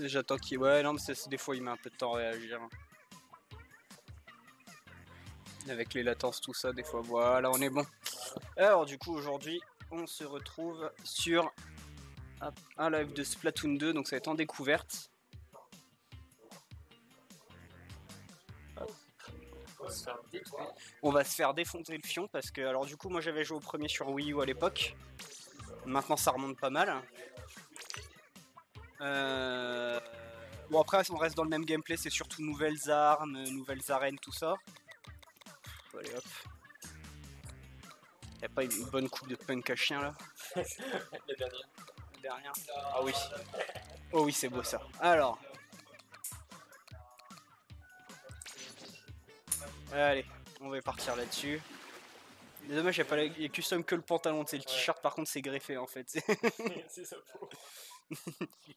J'attends qu'il... Ouais, non, mais des fois, il met un peu de temps à réagir. Avec les latences, tout ça, des fois. Voilà, on est bon. Alors, du coup, aujourd'hui, on se retrouve sur un live de Splatoon 2, donc ça va être en découverte. On va se faire défoncer le fion parce que, alors du coup, moi j'avais joué au premier sur Wii U à l'époque. Maintenant ça remonte pas mal. Bon, après, on reste dans le même gameplay, c'est surtout nouvelles armes, nouvelles arènes, tout ça. Allez hop. Y'a pas une bonne coupe de punk à chien là? La dernière. La dernière. Ah oui. Oh oui, c'est beau ça. Alors. Allez, on va partir là-dessus. C'est dommage, il y a custom que le pantalon, c'est le t-shirt par contre c'est greffé en fait. C'est sa peau.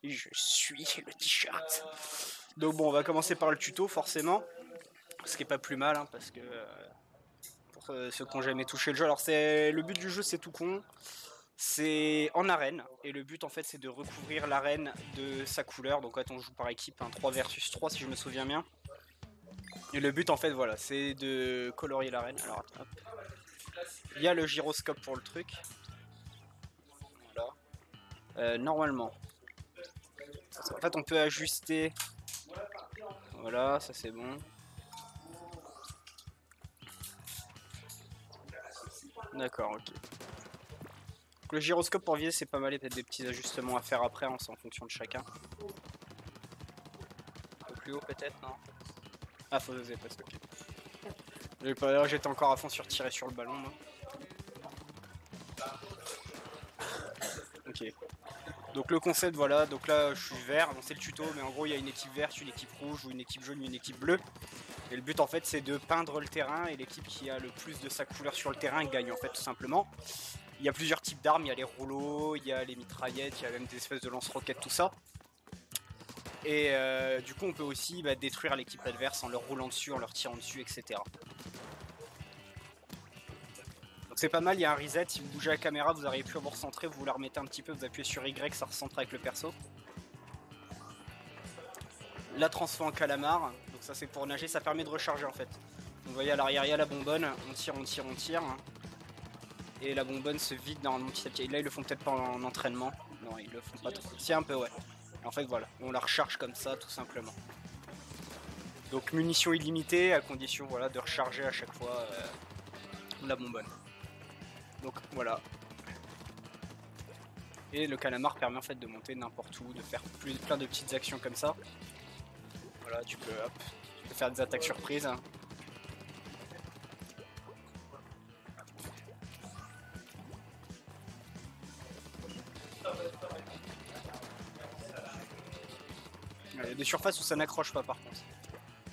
Je suis le t-shirt. Donc bon, on va commencer par le tuto forcément. Ce qui est pas plus mal, hein, parce que pour ceux qui n'ont jamais touché le jeu. Alors le but du jeu, c'est tout con. C'est en arène, et le but en fait c'est de recouvrir l'arène de sa couleur. Donc quand on joue par équipe, un 3 versus 3 si je me souviens bien. Et le but en fait voilà, c'est de colorier l'arène. Alors attends, hop. Il y a le gyroscope pour le truc. Voilà. Normalement. En fait on peut ajuster. Voilà, ça c'est bon. D'accord, ok. Donc, le gyroscope pour viser c'est pas mal, il y a peut-être des petits ajustements à faire après, hein, c'est en fonction de chacun. Un peu plus haut peut-être, non? Ah, faut oser parce que ok. J'étais encore à fond sur tirer sur le ballon, moi. Ok. Donc le concept, voilà, donc là je suis vert, bon, c'est le tuto, mais en gros il y a une équipe verte, une équipe rouge, ou une équipe jaune, une équipe bleue. Et le but en fait c'est de peindre le terrain, et l'équipe qui a le plus de sa couleur sur le terrain gagne en fait tout simplement. Il y a plusieurs types d'armes, il y a les rouleaux, il y a les mitraillettes, il y a même des espèces de lance-roquettes, tout ça. Et du coup on peut aussi détruire l'équipe adverse en leur roulant dessus, en leur tirant dessus, etc. Donc c'est pas mal, il y a un reset, si vous bougez la caméra vous n'arrivez plus à vous recentrer, vous la remettez un petit peu, vous appuyez sur Y, ça recentre avec le perso. La transforme en calamar, donc ça c'est pour nager, ça permet de recharger en fait. Donc vous voyez à l'arrière il y a la bonbonne, on tire, on tire, on tire. Et la bonbonne se vide normalement petit à petit. Là ils le font peut-être pas en entraînement, non ils le font pas trop. Si un peu ouais. Et en fait voilà, on la recharge comme ça tout simplement. Donc munitions illimitées à condition voilà, de recharger à chaque fois la bonbonne. Donc voilà. Et le calamar permet en fait de monter n'importe où, de faire plein de petites actions comme ça. Voilà, tu peux faire des attaques surprises. Hein. Il y a des surfaces où ça n'accroche pas par contre.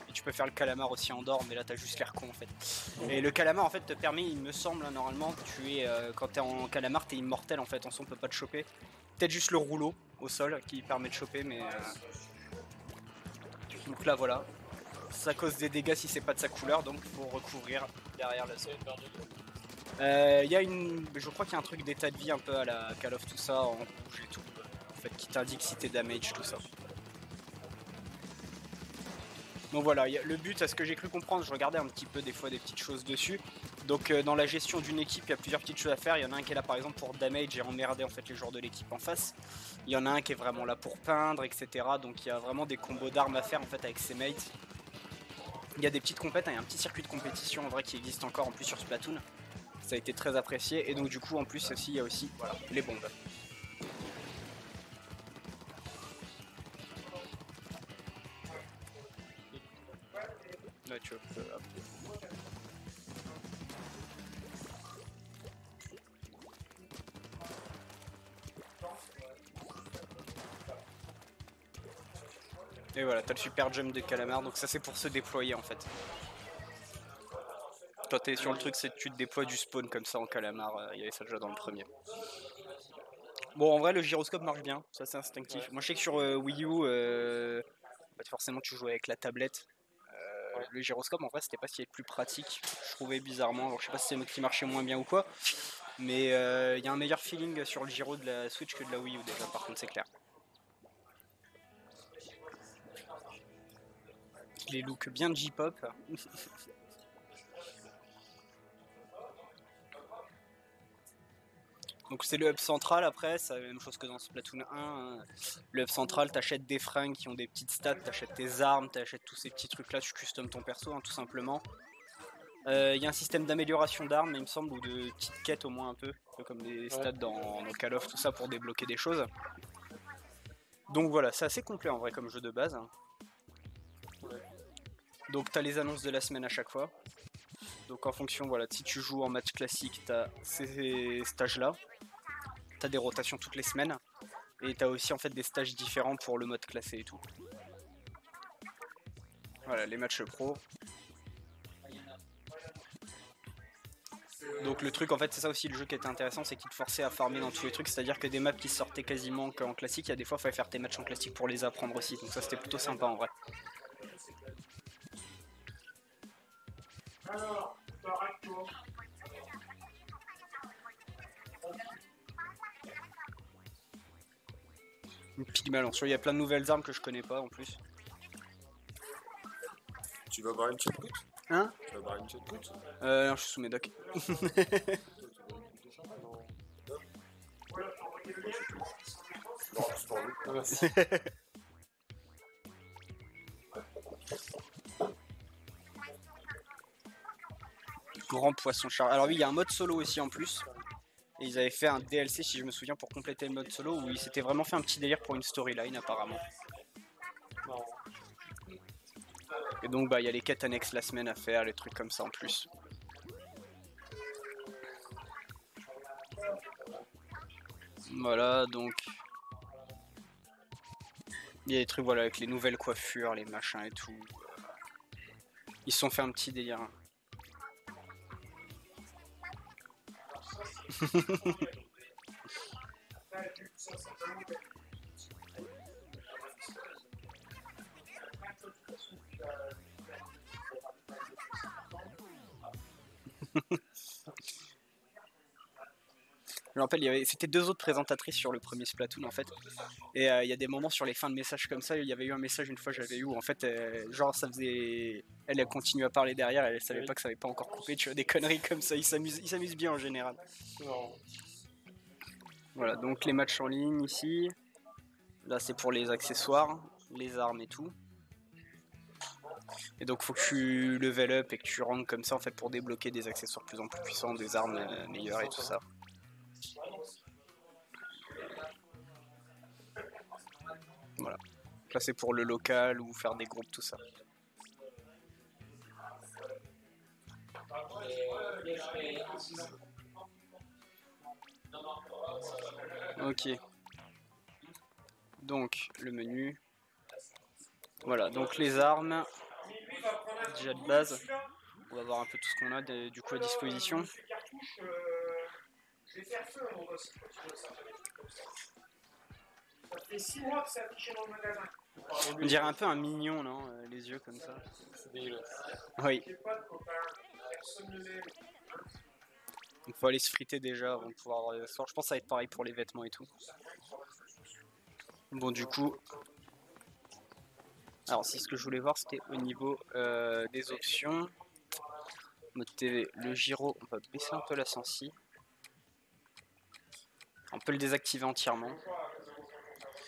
Et tu peux faire le calamar aussi en dehors, mais là t'as juste l'air con en fait. Et le calamar en fait te permet, il me semble, normalement, quand t'es en calamar t'es immortel en fait, en son on peut pas te choper. Peut-être juste le rouleau au sol qui permet de choper, mais... Donc là voilà. Ça cause des dégâts si c'est pas de sa couleur, donc il faut recouvrir derrière la zone. Je crois qu'il y a un truc d'état de vie un peu à la Call of tout ça, en rouge et tout, en fait, qui t'indique si t'es damage, tout ça. Donc voilà, le but, à ce que j'ai cru comprendre, je regardais un petit peu des fois des petites choses dessus. Donc dans la gestion d'une équipe, il y a plusieurs petites choses à faire. Il y en a un qui est là par exemple pour damage et emmerder en fait les joueurs de l'équipe en face. Il y en a un qui est vraiment là pour peindre, etc. Donc il y a vraiment des combos d'armes à faire en fait avec ses mates. Il y a des petites compètes, hein, il y a un petit circuit de compétition en vrai qui existe encore en plus sur Splatoon. Ça a été très apprécié et donc du coup en plus aussi il y a aussi voilà, les bombes. Là tu peux, hop. Et voilà, t'as le super jump de calamar, donc ça c'est pour se déployer en fait. Quand t'es sur le truc, c'est que tu te déploies du spawn comme ça en calamar, il y avait ça déjà dans le premier. Bon, en vrai, le gyroscope marche bien, ça c'est instinctif. Moi je sais que sur Wii U, forcément tu jouais avec la tablette. Le gyroscope en vrai c'était pas ce qui est le plus pratique, je trouvais bizarrement. Alors je sais pas si c'est moi qui marchait moins bien ou quoi, mais il y a un meilleur feeling sur le gyro de la Switch que de la Wii U déjà, par contre c'est clair. Les looks bien J-pop. Donc c'est le hub central après, c'est la même chose que dans Splatoon 1. Hein. Le hub central, t'achètes des fringues qui ont des petites stats, t'achètes tes armes, t'achètes tous ces petits trucs là, tu customes ton perso hein, tout simplement. Il y a un système d'amélioration d'armes, il me semble, ou de petites quêtes au moins un peu comme des stats dans Call of, tout ça pour débloquer des choses. Donc voilà, c'est assez complet en vrai comme jeu de base. Donc t'as les annonces de la semaine à chaque fois. Donc en fonction, voilà, si tu joues en match classique, t'as ces stages là. T'as des rotations toutes les semaines. Et t'as aussi en fait des stages différents pour le mode classé et tout. Voilà, les matchs pro. Donc le truc en fait c'est ça aussi le jeu qui était intéressant, c'est qu'il te forçait à farmer dans tous les trucs, c'est à dire que des maps qui sortaient quasiment qu'en classique, il y a des fois il fallait faire tes matchs en classique pour les apprendre aussi, donc ça c'était plutôt sympa en vrai. Une Pygmalon, il y a plein de nouvelles armes que je connais pas en plus. Tu vas boire une shotgun? Hein? Tu vas boire une shotgun? Non, je suis sous mes docks. Grand poisson char. Alors oui, il y a un mode solo aussi en plus. Et ils avaient fait un DLC, si je me souviens, pour compléter le mode solo, où ils s'étaient vraiment fait un petit délire pour une storyline apparemment. Et donc bah il y a les quêtes annexes la semaine à faire, les trucs comme ça en plus. Voilà, donc il y a des trucs voilà avec les nouvelles coiffures, les machins et tout. Ils se sont fait un petit délire. Je me rappelle, c'était deux autres présentatrices sur le premier Splatoon en fait. Et il y a des moments sur les fins de messages comme ça, il y avait eu un message une fois j'avais eu où en fait, genre ça faisait... Elle continue à parler derrière, elle savait pas que ça avait pas encore coupé, tu vois, des conneries comme ça, ils s'amusent bien en général. Voilà, donc les matchs en ligne ici. Là c'est pour les accessoires, les armes et tout. Et donc faut que tu level up et que tu rank comme ça en fait pour débloquer des accessoires plus en plus puissants, des armes meilleures et tout ça. Voilà. Là c'est pour le local ou faire des groupes, tout ça. Ok. Donc le menu. Voilà, donc les armes. Déjà de base. On va voir un peu tout ce qu'on a du coup à disposition. On dirait un peu un mignon, non? Les yeux comme ça. C'est dégueulasse. Oui. Il faut aller se friter déjà avant de pouvoir avoir les accessoires. Je pense que ça va être pareil pour les vêtements et tout. Bon, du coup. Alors, si ce que je voulais voir, c'était au niveau des options. Mode TV, le gyro, on va baisser un peu la sensi. On peut le désactiver entièrement.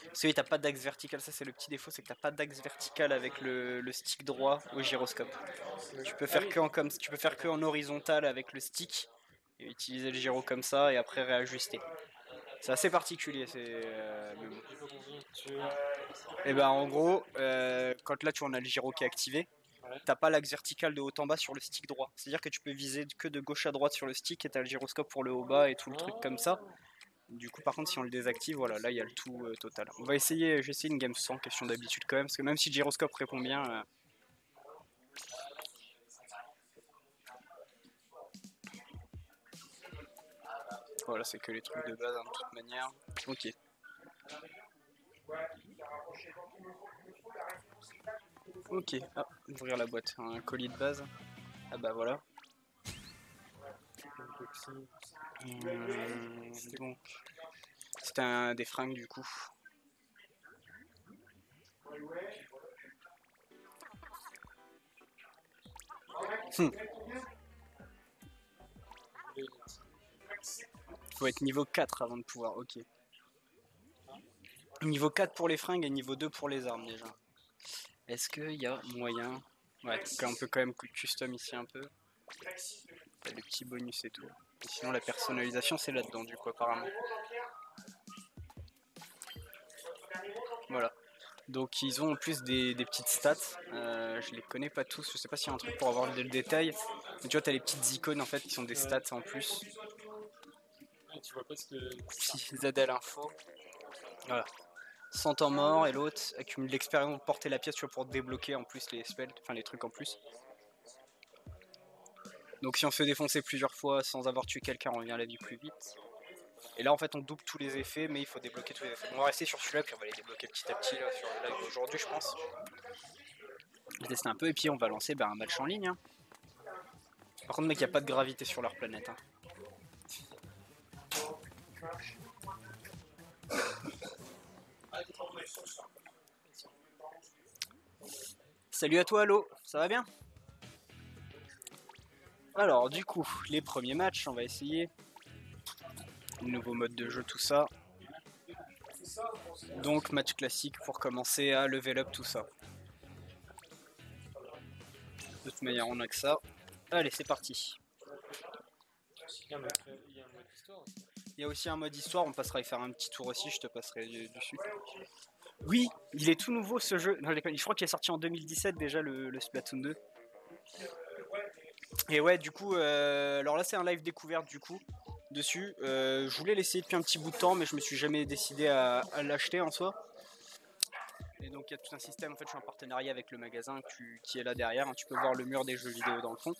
Parce que oui, t'as pas d'axe vertical, ça c'est le petit défaut, c'est que t'as pas d'axe vertical avec le stick droit au gyroscope. Tu peux faire que en horizontal avec le stick et utiliser le gyro comme ça et après réajuster. C'est assez particulier, mais bon. Et ben en gros, quand là tu en as le gyro qui est activé, t'as pas l'axe vertical de haut en bas sur le stick droit. C'est-à-dire que tu peux viser que de gauche à droite sur le stick et t'as le gyroscope pour le haut bas et tout le truc comme ça. Du coup par contre si on le désactive, voilà, là il y a le tout total. On va essayer, j'essaie une game sans question d'habitude quand même, parce que même si le gyroscope répond bien... Voilà, c'est que les trucs de base hein, de toute manière. Ok. Ok, ah, ouvrir la boîte, un colis de base. Ah bah voilà. Donc, c'était des fringues du coup. Faut être niveau 4 avant de pouvoir, ok. Niveau 4 pour les fringues et niveau 2 pour les armes déjà. Est-ce qu'il y a moyen... Ouais, on peut quand même custom ici un peu. T'as des petits bonus et tout. Et sinon la personnalisation c'est là-dedans du coup apparemment. Voilà. Donc ils ont en plus des petites stats. Je les connais pas tous, je sais pas s'il y a un truc pour avoir le détail. Mais tu vois t'as les petites icônes en fait qui sont des stats en plus. Tu vois pas ce que... Si, ZL info. Voilà. 100 ans mort et l'autre accumule l'expérience de porter la pièce tu vois, pour débloquer en plus les spells, enfin les trucs en plus. Donc si on se fait défoncer plusieurs fois sans avoir tué quelqu'un, on revient à la vie plus vite. Et là en fait on double tous les effets mais il faut débloquer tous les effets. On va rester sur celui-là puis on va les débloquer petit à petit là, sur le live d'aujourd'hui je pense. On va tester un peu et puis on va lancer un match en ligne. Hein. Par contre mec il n'y a pas de gravité sur leur planète. Hein. Salut à toi Allo, ça va bien? Alors du coup, les premiers matchs, on va essayer. Nouveau mode de jeu, tout ça. Donc match classique pour commencer à level up tout ça. De toute manière, on a que ça. Allez, c'est parti. Il y a un mode histoire aussi. Il y a aussi un mode histoire, on passera y faire un petit tour aussi, je te passerai dessus. Oui, il est tout nouveau ce jeu. Non, je crois qu'il est sorti en 2017 déjà le Splatoon 2. Et ouais, du coup, alors là c'est un live découverte du coup, dessus. Je voulais l'essayer depuis un petit bout de temps, mais je me suis jamais décidé à l'acheter en soi. Et donc il y a tout un système, en fait je suis en partenariat avec le magasin qui est là derrière, hein. Tu peux voir le mur des jeux vidéo dans le fond.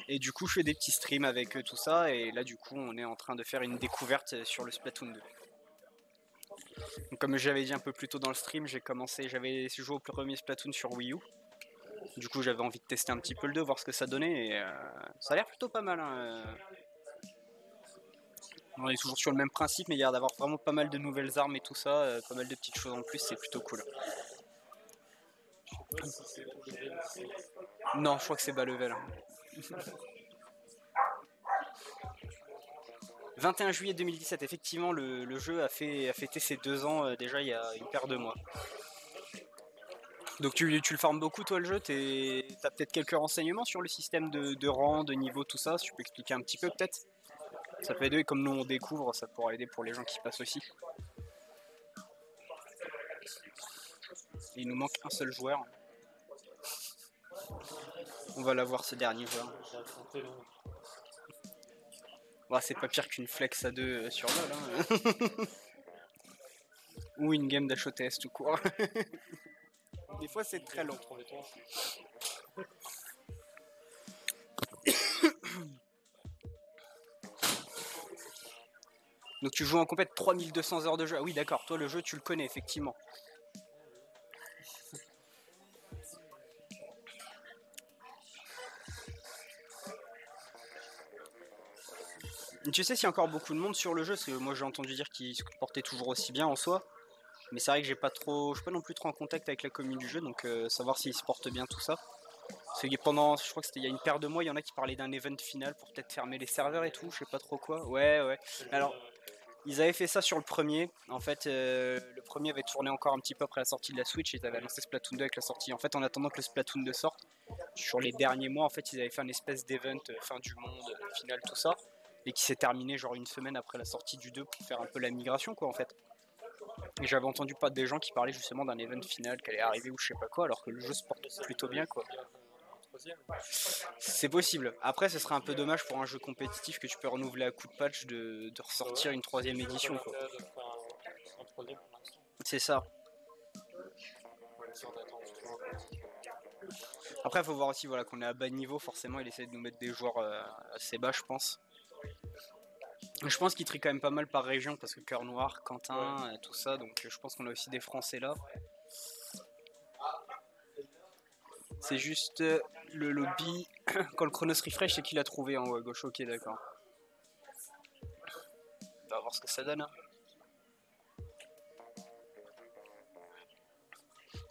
Et du coup je fais des petits streams avec eux, tout ça, et là du coup on est en train de faire une découverte sur le Splatoon 2. Donc, comme j'avais dit un peu plus tôt dans le stream, j'avais joué au premier Splatoon sur Wii U. Du coup j'avais envie de tester un petit peu le 2, voir ce que ça donnait, et ça a l'air plutôt pas mal. Hein. On est toujours sur le même principe, mais il y a d'avoir vraiment pas mal de nouvelles armes et tout ça, pas mal de petites choses en plus, c'est plutôt cool. Je sais pas si c'est pour le level. Non, je crois que c'est bas level. 21 juillet 2017, effectivement, le jeu a fêté ses 2 ans déjà il y a une paire de mois. Donc tu le farmes beaucoup toi le jeu, t'as peut-être quelques renseignements sur le système de rang, de niveau, tout ça, si tu peux expliquer un petit peu peut-être. Ça peut aider, comme nous on découvre, ça pourra aider pour les gens qui passent aussi. Et il nous manque un seul joueur. On va l'avoir ce dernier joueur. Ouais, c'est pas pire qu'une flex à 2 sur LoL. Hein. Ou une game d'HOTS tout court. Des fois c'est très long. Donc tu joues en compète 3200 heures de jeu. Ah oui d'accord, toi le jeu tu le connais effectivement. Tu sais s'il y a encore beaucoup de monde sur le jeu, parce que moi j'ai entendu dire qu'il se comportait toujours aussi bien en soi. Mais c'est vrai que je suis pas non plus trop en contact avec la commune du jeu, donc savoir s'il se porte bien tout ça. Parce que je crois que c'était il y a une paire de mois, il y en a qui parlaient d'un event final pour peut-être fermer les serveurs et tout, je sais pas trop quoi. Ouais. Alors, ils avaient fait ça sur le premier. En fait, le premier avait tourné encore un petit peu après la sortie de la Switch. Ils avaient annoncé Splatoon 2 avec la sortie. En fait, en attendant que le Splatoon 2 sorte, sur les derniers mois, en fait, ils avaient fait un espèce d'event fin du monde, final, tout ça. Et qui s'est terminé genre une semaine après la sortie du 2 pour faire un peu la migration, quoi, en fait. Et j'avais entendu pas des gens qui parlaient justement d'un event final qui allait arriver ou je sais pas quoi, alors que le jeu se porte plutôt bien, quoi. C'est possible. Après, ce serait un peu dommage pour un jeu compétitif que tu peux renouveler à coup de patch de ressortir une 3ème édition, quoi. C'est ça. Après, faut voir aussi voilà, qu'on est à bas niveau, forcément, il essaie de nous mettre des joueurs assez bas, je pense. Je pense qu'il trie quand même pas mal par région, parce que Cœur Noir, Quentin, tout ça, donc je pense qu'on a aussi des Français là. C'est juste le lobby, quand le Chronos refresh, c'est qu'il a trouvé en haut à gauche, ok d'accord. On va voir ce que ça donne. Hein.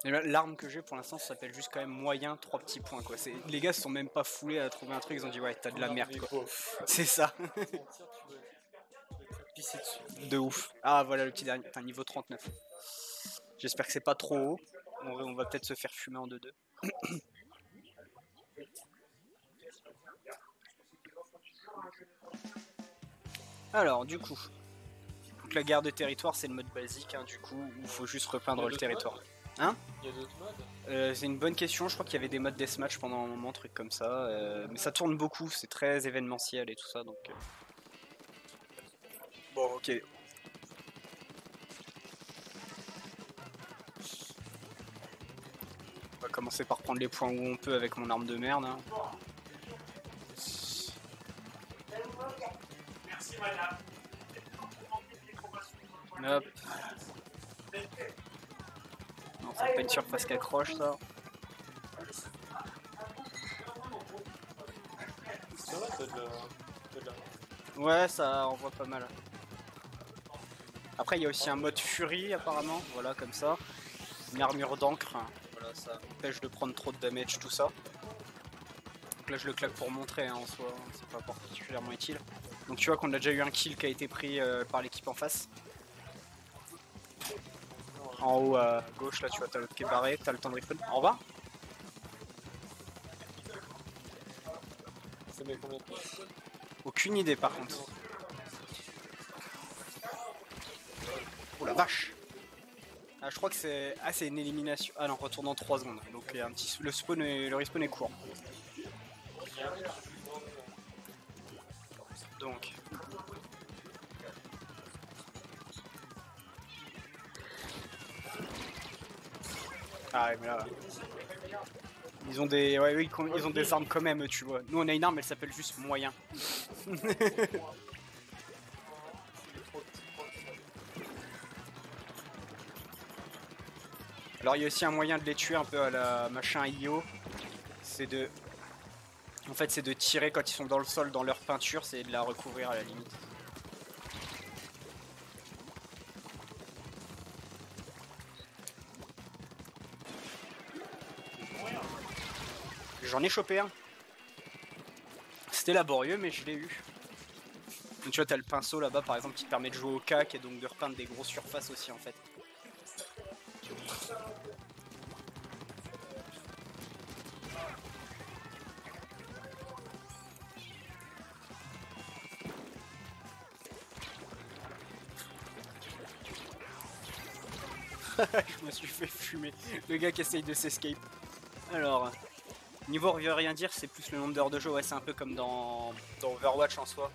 L'arme que j'ai pour l'instant ça s'appelle juste quand même moyen 3 petits points quoi. Les gars se sont même pas foulés à trouver un truc, ils ont dit ouais t'as de la merde quoi. C'est ça. De ouf. Ah voilà le petit dernier, enfin niveau 39. J'espère que c'est pas trop haut. On va peut-être se faire fumer en 2-2. Alors du coup, donc, la guerre de territoire c'est le mode basique hein, du coup où il faut juste repeindre le territoire. Hein? Il y a d'autres modes? C'est une bonne question, je crois qu'il y avait des modes deathmatch pendant un moment, truc comme ça, mais ça tourne beaucoup, c'est très événementiel et tout ça donc... Bon ok. On va commencer par prendre les points où on peut avec mon arme de merde. Hein. Merci madame. Hop. Non, ça pas une surface qui accroche ça. Ça va, t'as de la... Ouais, ça envoie pas mal. Après, il y a aussi un mode furie apparemment, voilà, comme ça. Une armure d'encre, hein. Voilà, ça empêche de prendre trop de damage, tout ça. Donc là, je le claque pour montrer hein, en soi, c'est pas particulièrement utile. Donc tu vois qu'on a déjà eu un kill qui a été pris par l'équipe en face. En haut à gauche, là, tu vois, t'as l'autre qui est barré, t'as le temps de respawn. En bas? Ça met combien de temps? Aucune idée par contre. Oh la vache! Ah, je crois que c'est... Ah, c'est une élimination. Ah non, retourne en 3 secondes. Donc il y a un petit... le respawn est court. Donc... Ah ouais, mais là... Ils ont des... Ouais, oui, ils ont des armes quand même, tu vois. Nous, on a une arme, elle s'appelle juste moyen. Alors, il y a aussi un moyen de les tuer un peu à la machin IO. C'est de... En fait, c'est de tirer quand ils sont dans le sol, dans leur peinture, c'est de la recouvrir à la limite. J'en ai chopé un. C'était laborieux, mais je l'ai eu. Donc, tu vois, t'as le pinceau là-bas, par exemple, qui te permet de jouer au cac et donc de repeindre des grosses surfaces aussi, en fait. Je me suis fait fumer. Le gars qui essaye de s'escape. Alors, niveau veut rien dire, c'est plus le nombre d'heures de jeu. Ouais, c'est un peu comme dans Overwatch en soi.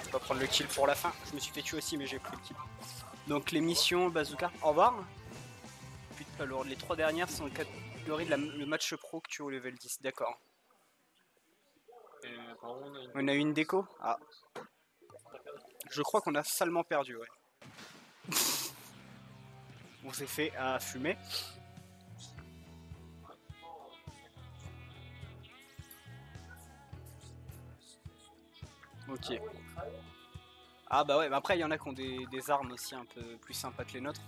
Je vais prendre le kill pour la fin. Je me suis fait tuer aussi, mais j'ai pris le kill. Donc les missions bazooka, au revoir. Putain, alors, les 3 dernières sont en catégorie de le match pro que tu as au level 10, d'accord. On a eu une déco. Ah. Je crois qu'on a salement perdu, ouais. On s'est fait à fumer. Ok. Ah bah ouais, bah après il y en a qui ont des armes aussi un peu plus sympas que les nôtres.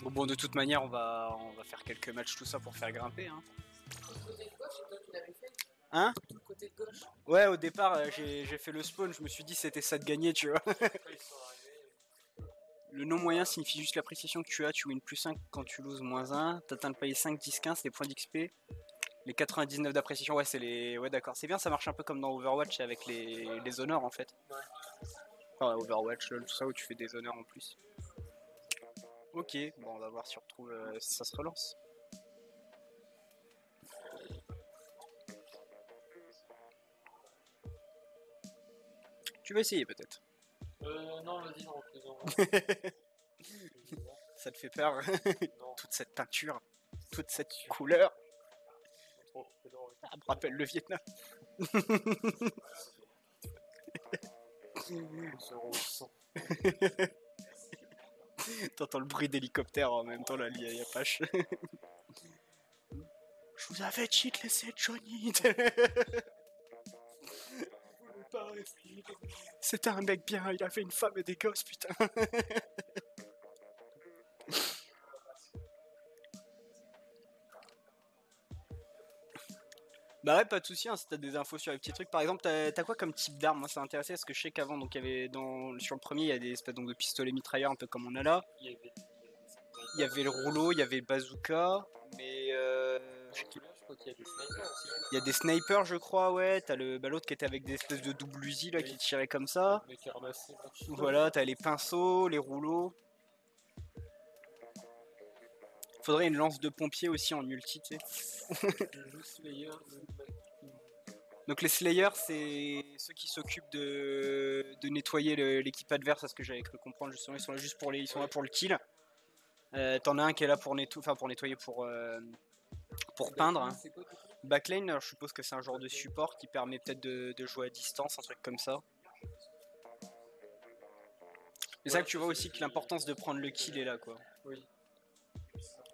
Bon, de toute manière, on va faire quelques matchs tout ça pour faire grimper. Hein. Hein? Ouais, au départ, j'ai fait le spawn, je me suis dit c'était ça de gagner, tu vois. Le nom moyen signifie juste l'appréciation que tu as, tu win plus 5 quand tu loses moins 1, t'atteins le palier 5, 10, 15, les points d'XP. Les 99 d'appréciation, ouais, c'est les... Ouais, d'accord. C'est bien, ça marche un peu comme dans Overwatch avec les honneurs, en fait. Enfin, Overwatch, LoL, tout ça, où tu fais des honneurs en plus. Ok, bon, on va voir si on retrouve... si ça se relance. Tu vas essayer, peut-être. Non, vas-y, non, faisons. Ça te fait peur? Toute cette teinture, toute cette couleur. Ça me rappelle le Vietnam. T'entends le bruit d'hélicoptère en même temps, là, il y a Pache. Je vous avais dit de laisser Johnny. C'était un mec bien, il avait une femme et des gosses, putain. Bah ouais, pas de soucis, hein, si t'as des infos sur les petits trucs. Par exemple, t'as quoi comme type d'arme? Moi, ça m'intéressait parce que je sais qu'avant, donc il y avait sur le premier, il y a des espèces donc, de pistolets mitrailleurs, un peu comme on a là. Il y avait le rouleau, il y avait le bazooka, mais je crois qu'il y a des snipers aussi. il y a des snipers, je crois, ouais. T'as l'autre qui était avec des espèces de double Uzi là, qui tirait comme ça. Le mec a ramassé, Voilà, t'as les pinceaux, les rouleaux. Faudrait une lance de pompier aussi en multi, tu sais. Donc les Slayers, c'est ceux qui s'occupent de nettoyer l'équipe adverse, à ce que j'avais cru comprendre justement. Ils sont là juste ils sont là pour le kill. T'en as un qui est là pour nettoyer, pour peindre. Hein. Backlane, alors, je suppose que c'est un genre de support qui permet peut-être de jouer à distance, un truc comme ça. C'est ça que tu vois aussi que l'importance de prendre le kill est là, quoi. Oui.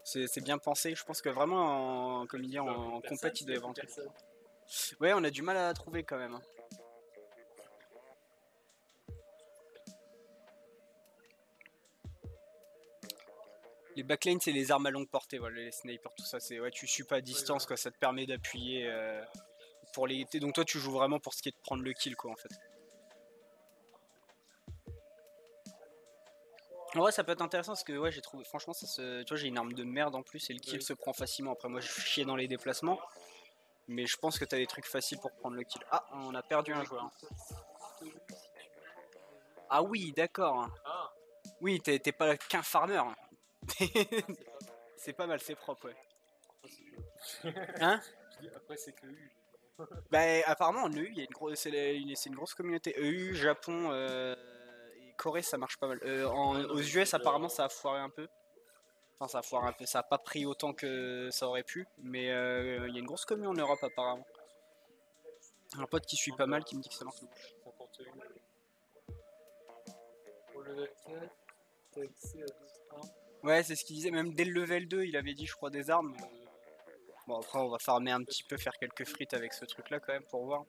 C'est bien pensé. Je pense que vraiment, en compète, il doit y avoir un truc. Ouais, on a du mal à la trouver quand même. Hein. Les backlines, c'est les armes à longue portée, voilà, les snipers, tout ça. Ouais, tu suis pas à distance, quoi. Ça te permet d'appuyer pour les. Donc toi, tu joues vraiment pour ce qui est de prendre le kill, quoi, en fait. En vrai, ça peut être intéressant parce que ouais, j'ai trouvé. Franchement, tu vois, j'ai une arme de merde en plus et le kill se prend facilement. Après, moi, je chiais dans les déplacements. Mais je pense que t'as des trucs faciles pour prendre le kill. Ah, on a perdu un joueur. Ah oui, d'accord. Oui, t'es pas qu'un farmer. C'est pas mal, c'est propre, ouais. Hein? Après, c'est que EU. Bah, apparemment, en EU, il y a c'est une grosse communauté. EU, Japon et Corée, ça marche pas mal. Aux US, apparemment, ça a foiré un peu. Enfin, ça a foiré un peu. Ça a pas pris autant que ça aurait pu. Mais il y a une grosse communauté en Europe, apparemment. Un pote qui suit pas mal qui me dit que ça marche. Au level 4, t'as accès à d'autres armes. Ouais, c'est ce qu'il disait. Même dès le level 2, il avait dit, je crois, des armes. Bon, après, on va farmer un petit peu, faire quelques frites avec ce truc-là quand même pour voir.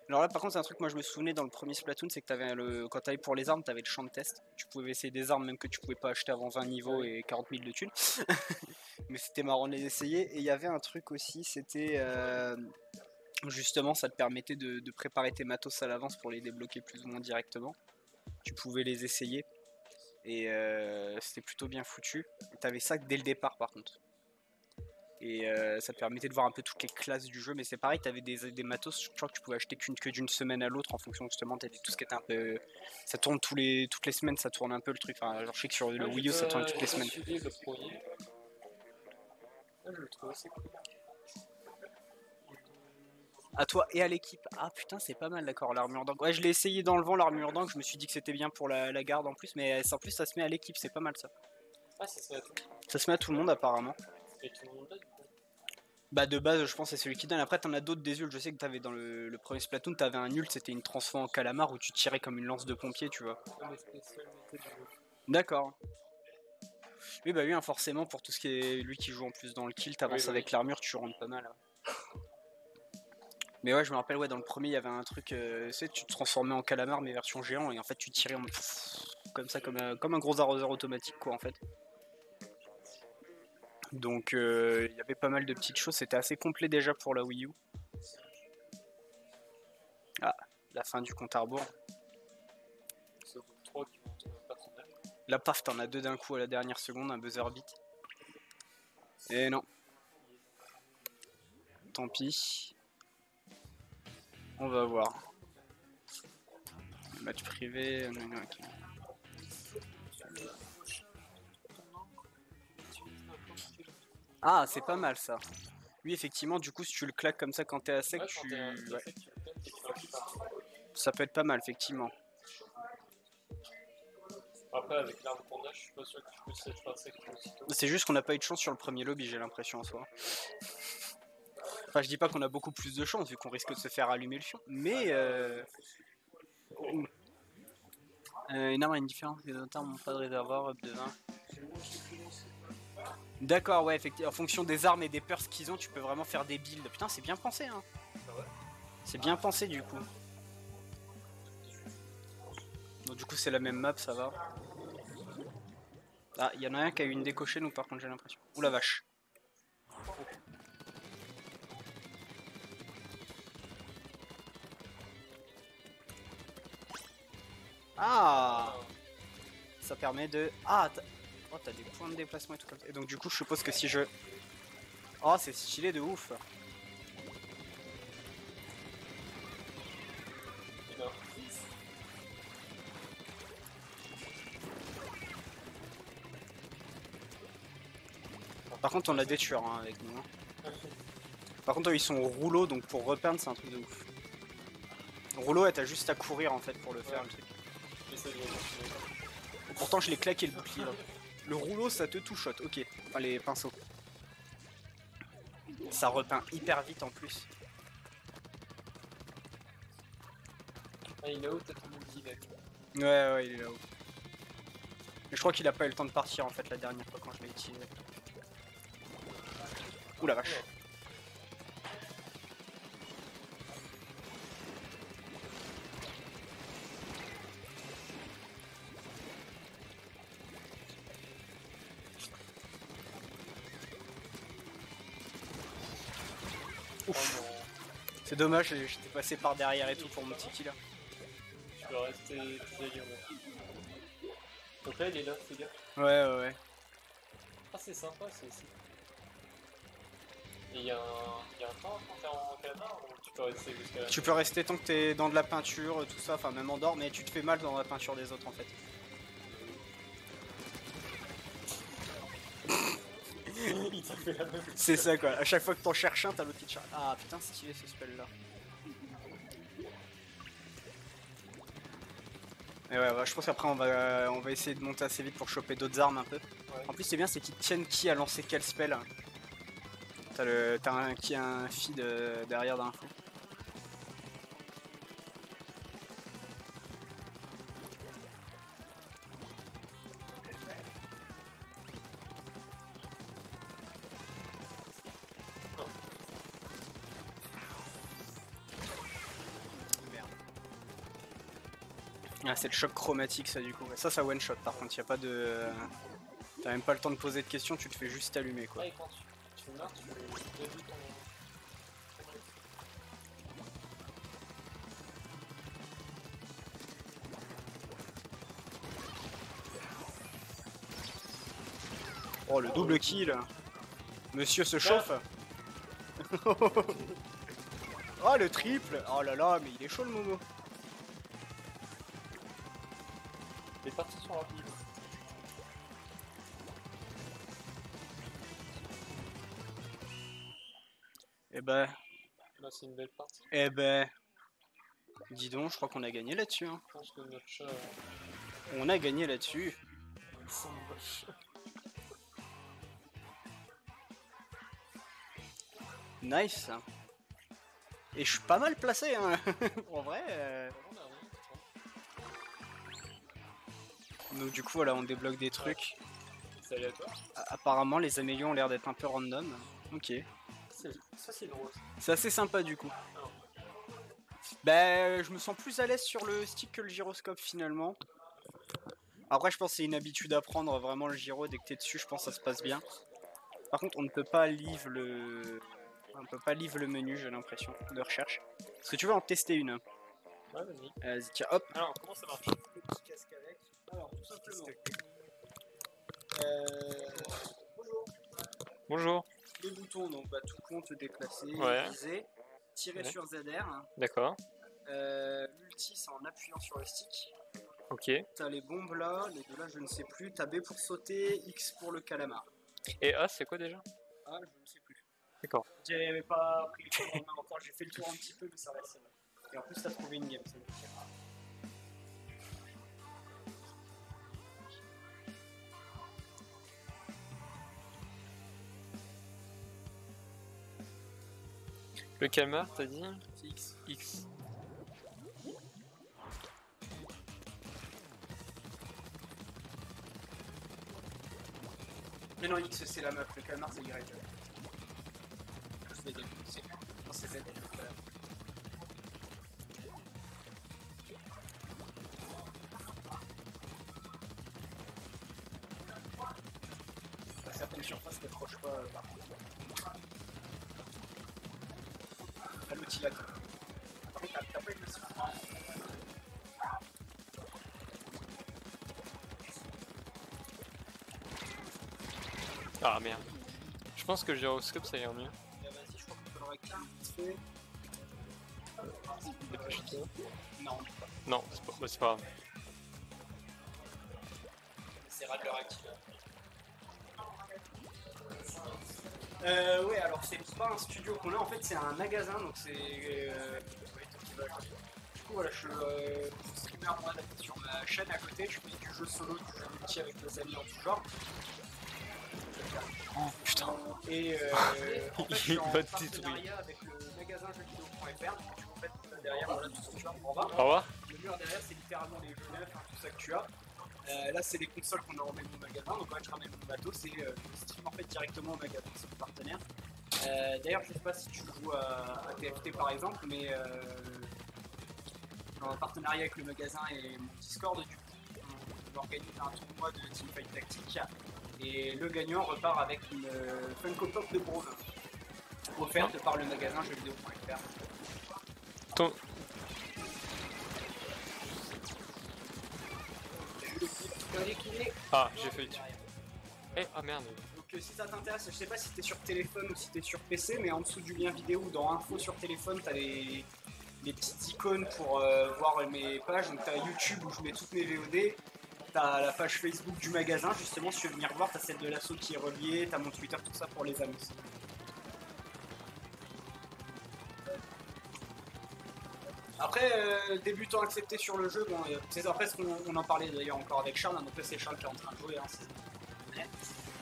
Alors là, par contre, c'est un truc, moi je me souvenais dans le premier Splatoon, c'est que quand t'allais pour les armes, t'avais le champ de test. Tu pouvais essayer des armes même que tu pouvais pas acheter avant 20 niveaux et 40 000 de thunes. Mais c'était marrant de les essayer. Et il y avait un truc aussi, c'était justement, ça te permettait de préparer tes matos à l'avance pour les débloquer plus ou moins directement. Tu pouvais les essayer. Et c'était plutôt bien foutu. T'avais ça dès le départ par contre. Et ça te permettait de voir un peu toutes les classes du jeu, mais c'est pareil, t'avais des matos, je crois que tu pouvais acheter que d'une semaine à l'autre en fonction justement, t'avais tout ce qui était un peu. Ça tourne toutes les semaines, ça tourne un peu le truc. Enfin, genre, je sais que sur le Wii U ça tourne toutes les semaines. Le premier. Je le trouve assez cool. À toi et à l'équipe. Ah putain, c'est pas mal, d'accord, l'armure d'encre. Ouais, je l'ai essayé dans le vent, l'armure d'encre, je me suis dit que c'était bien pour la garde en plus, mais en plus ça se met à l'équipe, c'est pas mal ça. Ah, ça se met à tout le monde. Ça se met à tout le monde apparemment. Et tout le monde là, du coup. Bah de base je pense que c'est celui qui donne. Après t'en as d'autres des ults. Je sais que t'avais dans le premier Splatoon, t'avais un ult, c'était une transforme en calamar où tu tirais comme une lance de pompier, tu vois. D'accord. Oui bah oui, hein, forcément pour tout ce qui est lui qui joue en plus dans le kill, t'avances avec l'armure, tu rentres pas mal. Hein. Mais ouais, je me rappelle, ouais, dans le premier il y avait un truc, tu sais, tu te transformais en calamar mais version géant et en fait tu tirais comme ça, comme un gros arroseur automatique quoi en fait. Donc il y avait pas mal de petites choses, c'était assez complet déjà pour la Wii U. Ah, la fin du compte à rebours. La paf, t'en as deux d'un coup à la dernière seconde, un buzzer beat. Et non. Tant pis. On va voir. Match privé. Okay. Ah, c'est pas mal ça. Oui, effectivement, du coup, si tu le claques comme ça quand t'es à sec, ouais. Ça peut être pas mal, effectivement. Après, avec l'arme qu'on a, je suis pas sûr que tu puisses être à sec aussitôt. C'est juste qu'on n'a pas eu de chance sur le premier lobby, j'ai l'impression en soi. Enfin, je dis pas qu'on a beaucoup plus de chance vu qu'on risque de se faire allumer le fion, mais Une arme a une différence, les autres armes n'ont pas de réservoir, up de 20. D'accord, ouais, effectivement, en fonction des armes et des perks qu'ils ont, tu peux vraiment faire des builds. Putain, c'est bien pensé, hein. C'est bien pensé, du coup. Donc, du coup, c'est la même map, ça va. Ah, il y en a un qui a eu une décochée, nous, par contre, j'ai l'impression. Ouh la vache. Ah, ça permet de... Ah, oh, t'as des points de déplacement et tout comme ça. Et donc, du coup, je suppose que si je... Oh, c'est stylé de ouf. Par contre, on a des tueurs hein, avec nous. Hein. Par contre, eux, ils sont au rouleau, donc pour repeindre, c'est un truc de ouf. Rouleau, t'as juste à courir en fait pour le faire, le truc. Et pourtant, je l'ai claqué le bouclier. Là. Le rouleau, ça te touche, ok. Enfin, les pinceaux. Ça repeint hyper vite en plus. Ah, il est là-haut, t'as ton multi là. Ouais, il est là-haut. Mais je crois qu'il a pas eu le temps de partir en fait la dernière fois quand je l'ai utilisé. Ouh la vache. Ouf. C'est dommage, j'étais passé par derrière et tout pour mon petit kill. Tu peux rester tes alliés en mode. Donc là, il est là, fais gaffe. Ouais. Ah, c'est sympa, c'est ici. Et il y a un temps quand t'es en calamar ou tu peux rester jusqu'à la... Tu peux rester tant que t'es dans de la peinture, tout ça, enfin même en dehors, mais tu te fais mal dans la peinture des autres en fait. Il t'a fait la même. C'est ça quoi, à chaque fois que t'en cherches un, t'as l'autre qui te cherche. Ah putain, c'est stylé ce spell là. Et ouais, je pense qu'après on va essayer de monter assez vite pour choper d'autres armes un peu. Ouais. En plus c'est bien, c'est qu'ils tiennent qui a lancé quel spell. T'as un feed derrière d'infos. Ah, c'est le choc chromatique ça du coup. Ça one shot par contre, y a pas de... T'as même pas le temps de poser de questions, tu te fais juste allumer quoi. Ah, et quand tu meurs, tu déduis ton... Oh le double kill. Monsieur se chauffe. Oh le triple. Oh là là, mais il est chaud le Momo. Les parties sont rapides. Eh ben... Là, c'est une belle partie. Eh ben... Dis donc, je crois qu'on a gagné là-dessus. Hein. Je pense que notre chat... On a gagné là-dessus. C'est moche. Nice. Et je suis pas mal placé, hein. En vrai. On a rien, Donc du coup, voilà, on débloque des trucs. c'est aléatoire. Apparemment, les amélions ont l'air d'être un peu random. Ok. Ça, c'est drôle. C'est assez sympa du coup. Ah. Bah, je me sens plus à l'aise sur le stick que le gyroscope finalement. Après, je pense que c'est une habitude à prendre vraiment le gyro. Dès que t'es dessus, je pense que ça se passe bien. Par contre, on ne peut pas livre le... On peut pas livre le menu, j'ai l'impression, de recherche. Est-ce que tu veux en tester une? Ouais, vas-y. Vas-y, tiens, hop. Alors, comment ça marche? Le petit casque avec. Alors, tout simplement. Bonjour. Bonjour. Les boutons, donc bah, tout compte, déplacer, Ouais. viser, tirer Ouais. sur ZR. D'accord. L'ulti, c'est en appuyant sur le stick. Ok. T'as les bombes là, les deux là, je ne sais plus. T'as B pour sauter, X pour le calamar. Et A, c'est quoi déjà? Ah, je ne sais plus. D'accord. J'avais pas pris le tour en main encore, j'ai fait le tour un petit peu, mais ça reste. Et en plus, t'as trouvé une game, c'est nickel. Le calmar, t'as dit? C'est X. X. Mais non, X c'est la meuf, le calmar c'est Y. C'est Z. Non, c'est Z. Certaines surfaces ne proches pas par contre. T'as l'outil là. Par contre, t'as pas une mission. Ah merde. Je pense que le gyroscope ça ira mieux. Vas-y, je crois qu'on peut le rectifier vite fait. Dépêche-toi. Non, Non, c'est pas grave. c'est rare de le rectifier. Ouais, alors c'est pas un studio qu'on a, en fait c'est un magasin, donc c'est... Du coup voilà, je suis streamer moi sur ma chaîne à côté, je fais du jeu solo, du jeu multi avec mes amis en tout genre. Oh putain. Et en fait, je suis en Pas de titre, partenariat avec le magasin jeuxvideo.fr, donc tu peux en fait derrière, voilà tout ce que tu as en bas. Au revoir. Le mur derrière c'est littéralement les jeux neufs, hein, tout ça que tu as. Là c'est les consoles qu'on a emmenées au magasin, donc quand je ramène mon matos, c'est je stream en fait directement au magasin, c'est mon partenaire. D'ailleurs je sais pas si tu joues à TFT par exemple, mais en partenariat avec le magasin et mon Discord, du coup on organise un tournoi de Teamfight Tactique et le gagnant repart avec une Funko Pop de Braum offerte par le magasin jeuxvideo.fr. Ton... Ah, j'ai failli dessus. Eh, ah merde. Donc si ça t'intéresse, je sais pas si t'es sur téléphone ou si t'es sur PC, mais en dessous du lien vidéo ou dans info sur téléphone, t'as les petites icônes pour voir mes pages. Donc t'as YouTube où je mets toutes mes VOD, t'as la page Facebook du magasin, justement si tu veux venir voir, t'as celle de l'asso qui est reliée, t'as mon Twitter, tout ça pour les annonces. Après, débutant accepté sur le jeu, bon, c'est après ce qu'on en parlait d'ailleurs encore avec Charles, hein, donc là c'est Charles qui est en train de jouer, hein,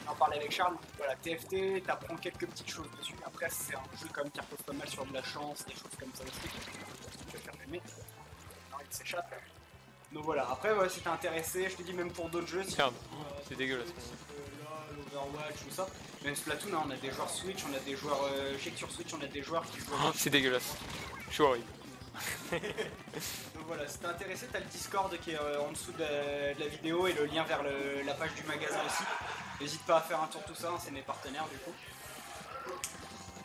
on en parlait avec Charles, voilà, TFT, t'apprends quelques petites choses dessus, après c'est un jeu quand même qui repose pas mal sur de la chance, des choses comme ça aussi, tu vas faire filmer, non il s'échappe. Donc voilà, après ouais, si t'es intéressé, je te dis même pour d'autres jeux, si Merde, c'est dégueulasse. l'Overwatch, tout ça, même Splatoon, hein, on a des joueurs Switch, on a des joueurs, je sais que sur Switch on a des joueurs qui jouent... Oh, c'est dégueulasse. Je suis horrible. Donc voilà, si t'es intéressé, t'as le Discord qui est en dessous de la vidéo et le lien vers la page du magasin aussi. N'hésite pas à faire un tour tout ça, hein, c'est mes partenaires du coup.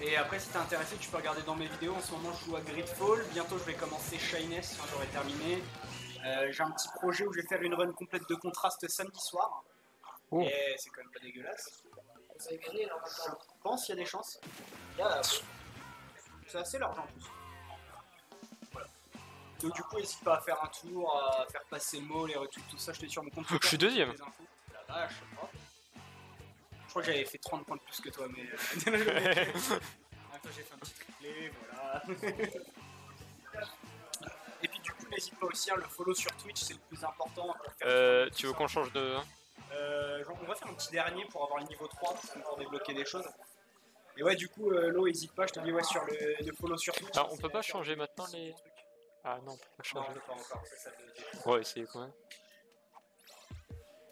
Et après si t'es intéressé, tu peux regarder dans mes vidéos. En ce moment je joue à Gridfall, bientôt je vais commencer Shyness, quand j'aurai terminé. J'ai un petit projet où je vais faire une run complète de contraste samedi soir. Oh. Et c'est quand même pas dégueulasse. Vous avez gagné là, je pense qu'il y a des chances. C'est assez large en plus. Donc du coup, n'hésite pas à faire un tour, à faire passer le mot, les retweets, tout ça, je t'ai sur mon compte. Je suis deuxième. La vache, je crois que j'avais fait 30 points de plus que toi, mais... Attends, j'ai fait un petit triplé, voilà. Et puis du coup, n'hésite pas aussi, hein, le follow sur Twitch, c'est le plus important. Pour faire tu veux qu'on change de... on va faire un petit dernier pour avoir le niveau 3, pour débloquer des choses. Et ouais, du coup, Lo, n'hésite pas, je te dis, ouais, sur le follow sur Twitch. Alors, on peut pas changer maintenant les... Ah non, on peut pas changer. Non, pas encore, ça on va essayer quand même.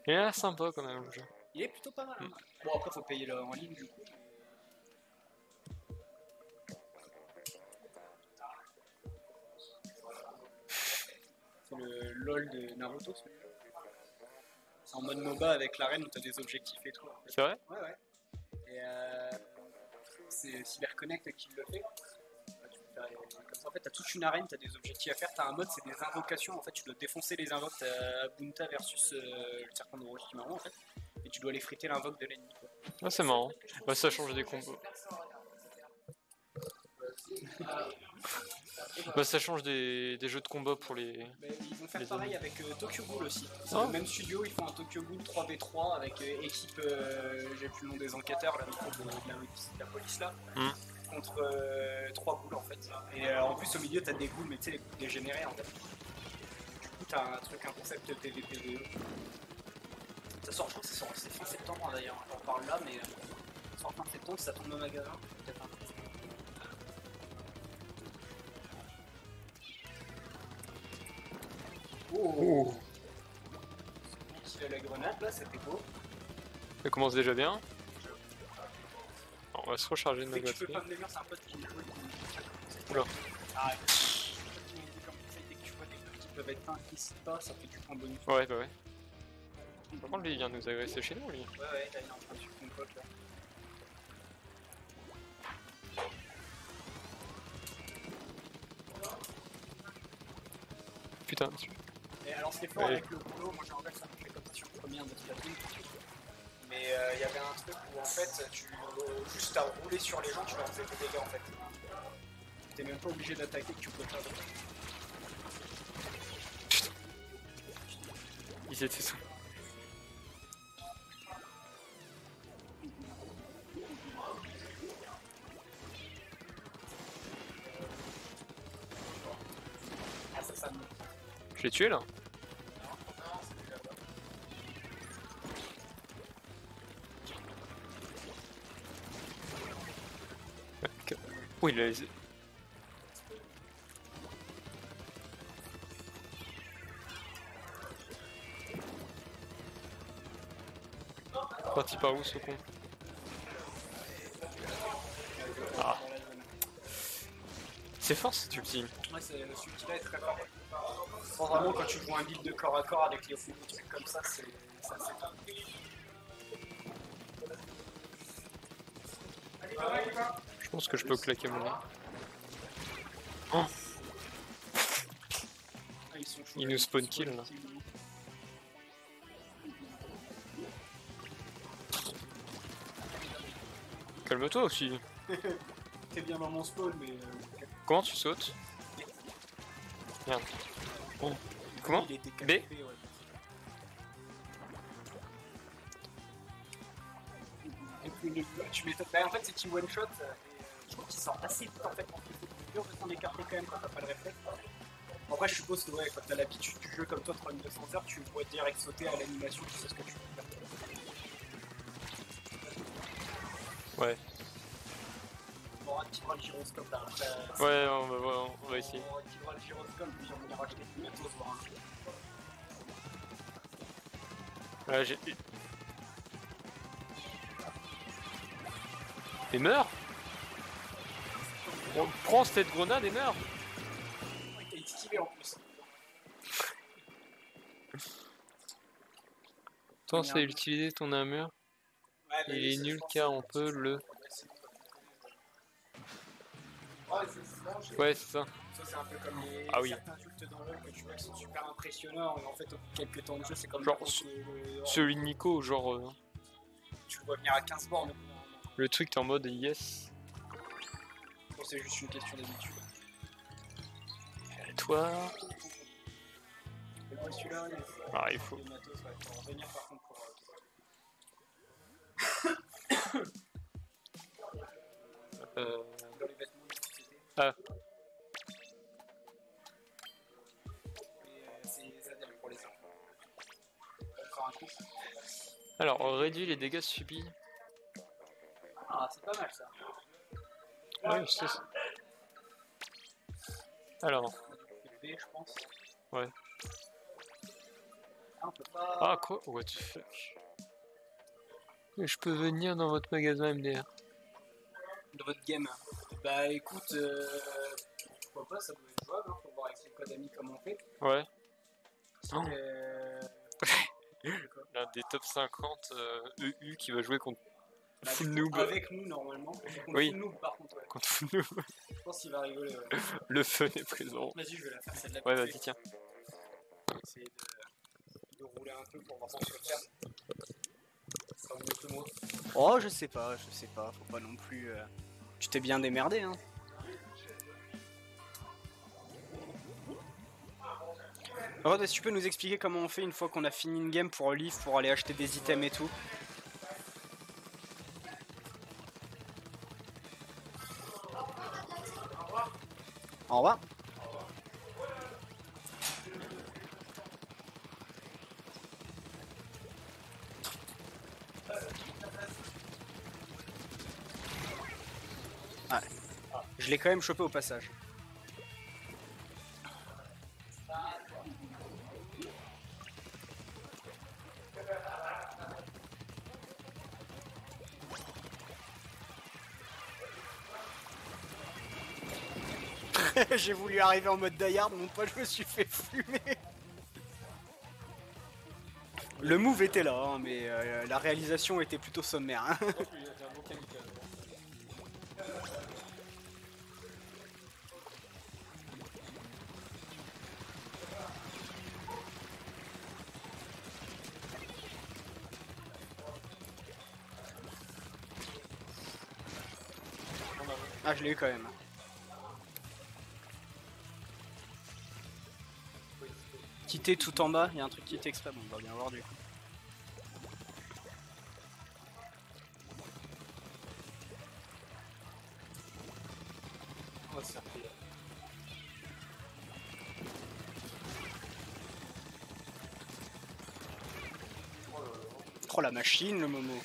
Il a l'air sympa quand même le jeu. Il est plutôt pas mal. Hein. Bon, après, faut payer en ligne du coup. C'est le LOL de Naruto, c'est en mode MOBA avec l'arène où t'as des objectifs et tout. En fait. C'est vrai? Ouais, ouais. Et c'est CyberConnect qui le fait. Comme ça, en fait, t'as toute une arène, t'as des objectifs à faire, t'as un mode, c'est des invocations, en fait, tu dois défoncer les invoques, t'as Bunta versus le serpent de Orochimaru, en fait, et tu dois aller friter l'invoque de l'ennemi, quoi. Ah, c'est marrant. Bah, ça change des combos. Bah, ça change des jeux de combat pour les... Bah, ils vont faire pareil avec Tokyo Ghoul aussi. C'est le même studio, ils font un Tokyo Ghoul 3v3 avec équipe, j'ai plus le nom des enquêteurs, là, de la police là. Contre 3 ghouls en fait. Et en plus au milieu t'as des ghouls, mais tu sais les ghouls dégénérés en fait. Du coup t'as un concept PVP. Ça sort, je crois que c'est fin septembre d'ailleurs, on parle là, mais ça sort fin septembre, ça tombe au magasin. Peut-être un peu. Oh. Il a la grenade là, c'était beau. Ça commence déjà bien. on va se recharger de Dès notre que tu peux batterie. pas me les murs, c'est un pote qui me joue. Oula. Arrête. Dès que tu vois des trucs qui peuvent être peints qui se pas, ça fait du point bonus. Ouais, bah ouais. Par contre, lui, il vient nous agresser chez nous, lui. Ouais, là, il est en train de suivre ton pote là. Putain. Et alors, ce qui est fort Ouais. avec le boulot, moi j'aimerais que ça marchait comme ça sur le premier de Splatoon. Mais il y avait un truc où en fait, juste à rouler sur les gens, tu leur faisais des dégâts en fait. T'es même pas obligé d'attaquer, que tu peux faire des Ils étaient sous. Ah, ça me. Je l'ai tué là. Oh, il a les... Parti par où ce con? Ah. C'est fort cet ultime. Ouais, celui-là est très fort. Bon, vraiment, quand tu joues un build de corps à corps avec les trucs comme ça, c'est top. Je pense que je peux claquer mon nez. Oh, Ah, ils sont chauds, il là, nous spawn ils kill spawn là. kill. Calme-toi aussi. T'es bien dans mon spawn, mais. Comment tu sautes? Merde. Oh. Comment? Il était B? capté, ouais. Et puis, tu m'étonnes. Bah, en fait, c'est qu'il one shot. Je trouve qu'il sort assez vite en fait. C'est dur de s'en écarter quand même quand t'as pas le réflexe. Après, je suppose que ouais, quand t'as l'habitude du jeu comme toi, 3200 heures, tu vois direct sauter à l'animation, tu sais ce que tu peux faire. Ouais. On activera le gyroscope là. Après, Ouais, on va essayer. on activera le gyroscope, puis on ira acheter du matos, voir un peu. Là, j'ai... Et meurs. On prend cette grenade et meurt. Il est stylé en plus. Pense à utiliser ton armure. Ouais, mais Il est ça, nul je pense car que on peut le... Ouais, c'est ça. Ouais, c'est ça. Ça, c'est un peu comme les Ah oui. certains cultes dans le jeu que tu vois qui sont super impressionnants, et en fait, au bout de quelques temps de jeu, c'est comme Genre, le Celui de Nico, genre... tu le vois venir à 15 bornes. le truc t'es en mode yes. Bon, c'est juste une question d'habitude. Et toi... Et moi, celui-là, Ah, il faut... le matos, ouais, faut en revenir par contre pour. Dans les vêtements de société. Ah. Et c'est Zadel pour les enfants. Encore un coup. Alors, réduit les dégâts subis. Ah, c'est pas mal ça. Ouais, c'est ça. Alors... B, je pense. Ouais. Ah, on peut pas. Ah, quoi? What the fuck? Je peux venir dans votre magasin MDR. De votre game. Bah écoute, pourquoi pas, ça doit être jouable, hein, faut voir avec les codes amis comment on fait. Ouais. Si, Oh. quoi L'un des top 50 EU qui va jouer contre Bah, Full du coup, Noob. avec nous normalement. Contre Oui. Full Noob, par contre, ouais. Contre Full Noob. Je pense qu'il va rigoler. Ouais. Le fun est présent. Vas-y, je vais la faire celle-là. Ouais, vas-y, tiens. Essayer de rouler un peu pour voir si on peut le faire. Ça sera mieux que moi. Oh, je sais pas, faut pas non plus. Tu t'es bien démerdé, hein. Rod, est-ce que tu peux nous expliquer comment on fait une fois qu'on a fini une game pour livre, pour aller acheter des items et tout? Au revoir. Ah, je l'ai quand même chopé au passage. J'ai voulu arriver en mode die-hard, mon pote, je me suis fait fumer. Le move était là, hein, mais la réalisation était plutôt sommaire. Hein. Non, j'ai un bon kamikaze. Ah, je l'ai eu quand même. Quitter tout en bas, il y a un truc qui est exprès, bon, on va bien voir du coup. On va se faire piller. Oh là là. Oh la machine, le Momo.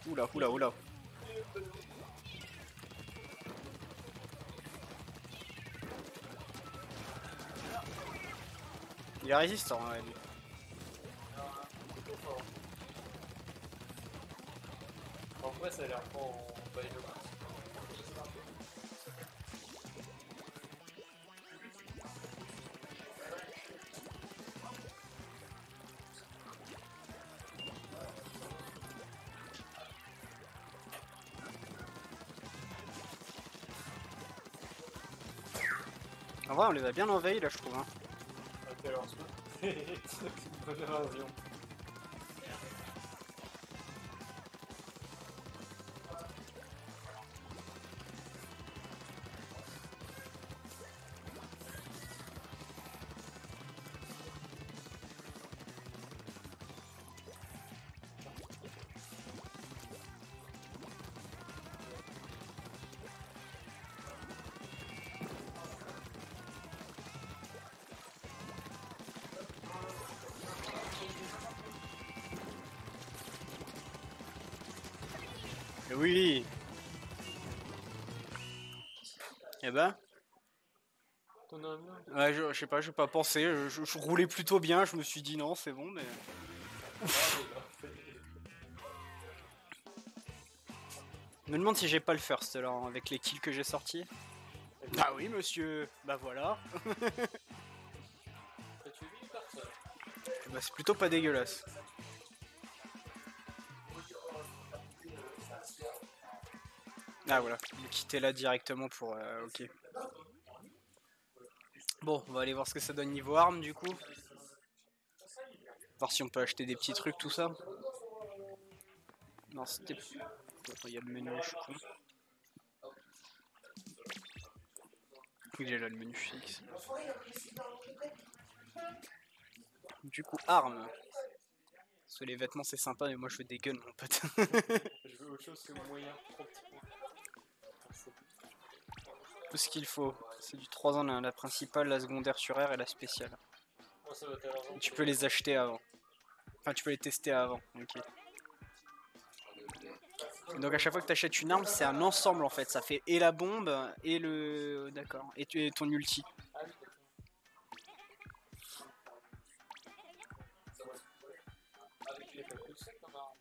Oula, oula, oula. Il est résistant, ouais, lui. En vrai, ça a l'air pas en bail de masse. En vrai, on les a bien envahis là, je trouve. Hein. À quelle heure c'est une bonne invasion. Oui. Eh ben. T'en as un mien? Ouais, je sais pas, j'ai pas pensé. Je roulais plutôt bien, je me suis dit non, c'est bon, mais. Je me demande si j'ai pas le first là, avec les kills que j'ai sortis. Bah oui, monsieur. Bah voilà. T'as tué 1000 personnes. Bah c'est plutôt pas dégueulasse. Ah voilà, il est quitté là directement pour... ok. Bon, on va aller voir ce que ça donne niveau armes du coup. Voir si on peut acheter des petits trucs, tout ça. Non, c'était... Il y a le menu, je suis con. Oui, j'ai là le menu fixe. Du coup, armes. Parce que les vêtements c'est sympa, mais moi je veux des guns, mon pote. Je veux autre chose que moyen 30 points. Tout ce qu'il faut. C'est du 3 ans, la principale, la secondaire sur R et la spéciale. Moi, ça va être à l'argent. Tu peux les acheter avant. Enfin, tu peux les tester avant. Ok. Et donc à chaque fois que tu achètes une arme, c'est un ensemble en fait. Ça fait et la bombe et le... D'accord. Et ton ulti. Ah oui, d'accord. Avec les pas plus de 7 en arme.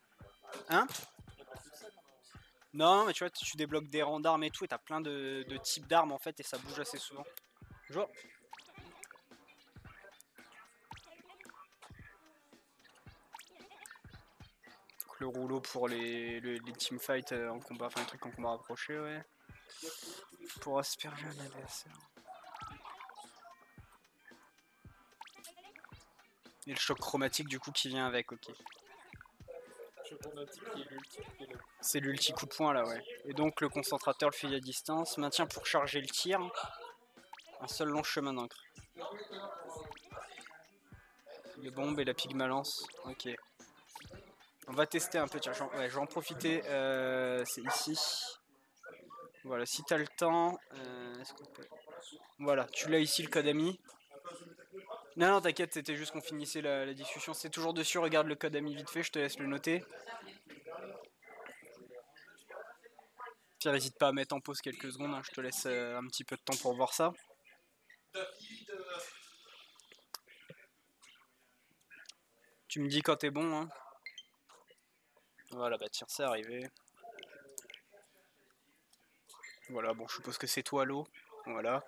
Hein? Il y a pas plus de 7 en arme. Non, mais tu vois, tu débloques des rangs d'armes et tout, et t'as plein de types d'armes en fait, et ça bouge assez souvent. Bonjour. Donc, le rouleau pour les teamfights en combat, enfin les trucs en combat rapproché, ouais. Pour asperger un adversaire. Et le choc chromatique du coup qui vient avec, ok. Chromatique qui est l'ulti. C'est l'ulti coup de poing là, ouais. Et donc le concentrateur, le fusil à distance, maintien pour charger le tir. Un seul long chemin d'encre. Les bombes et la pygmalance, ok. On va tester un peu, tiens, je vais en profiter, c'est ici. Voilà, si t'as le temps, est-ce qu'on peut... Voilà, tu l'as ici le code ami. Non, non, t'inquiète, c'était juste qu'on finissait la discussion. C'est toujours dessus, regarde le code ami vite fait, je te laisse le noter. Pierre, n'hésite pas à mettre en pause quelques secondes, hein, je te laisse un petit peu de temps pour voir ça. Tu me dis quand t'es bon, hein. Voilà, bah tiens, c'est arrivé. Voilà, bon, je suppose que c'est toi l'eau. Voilà.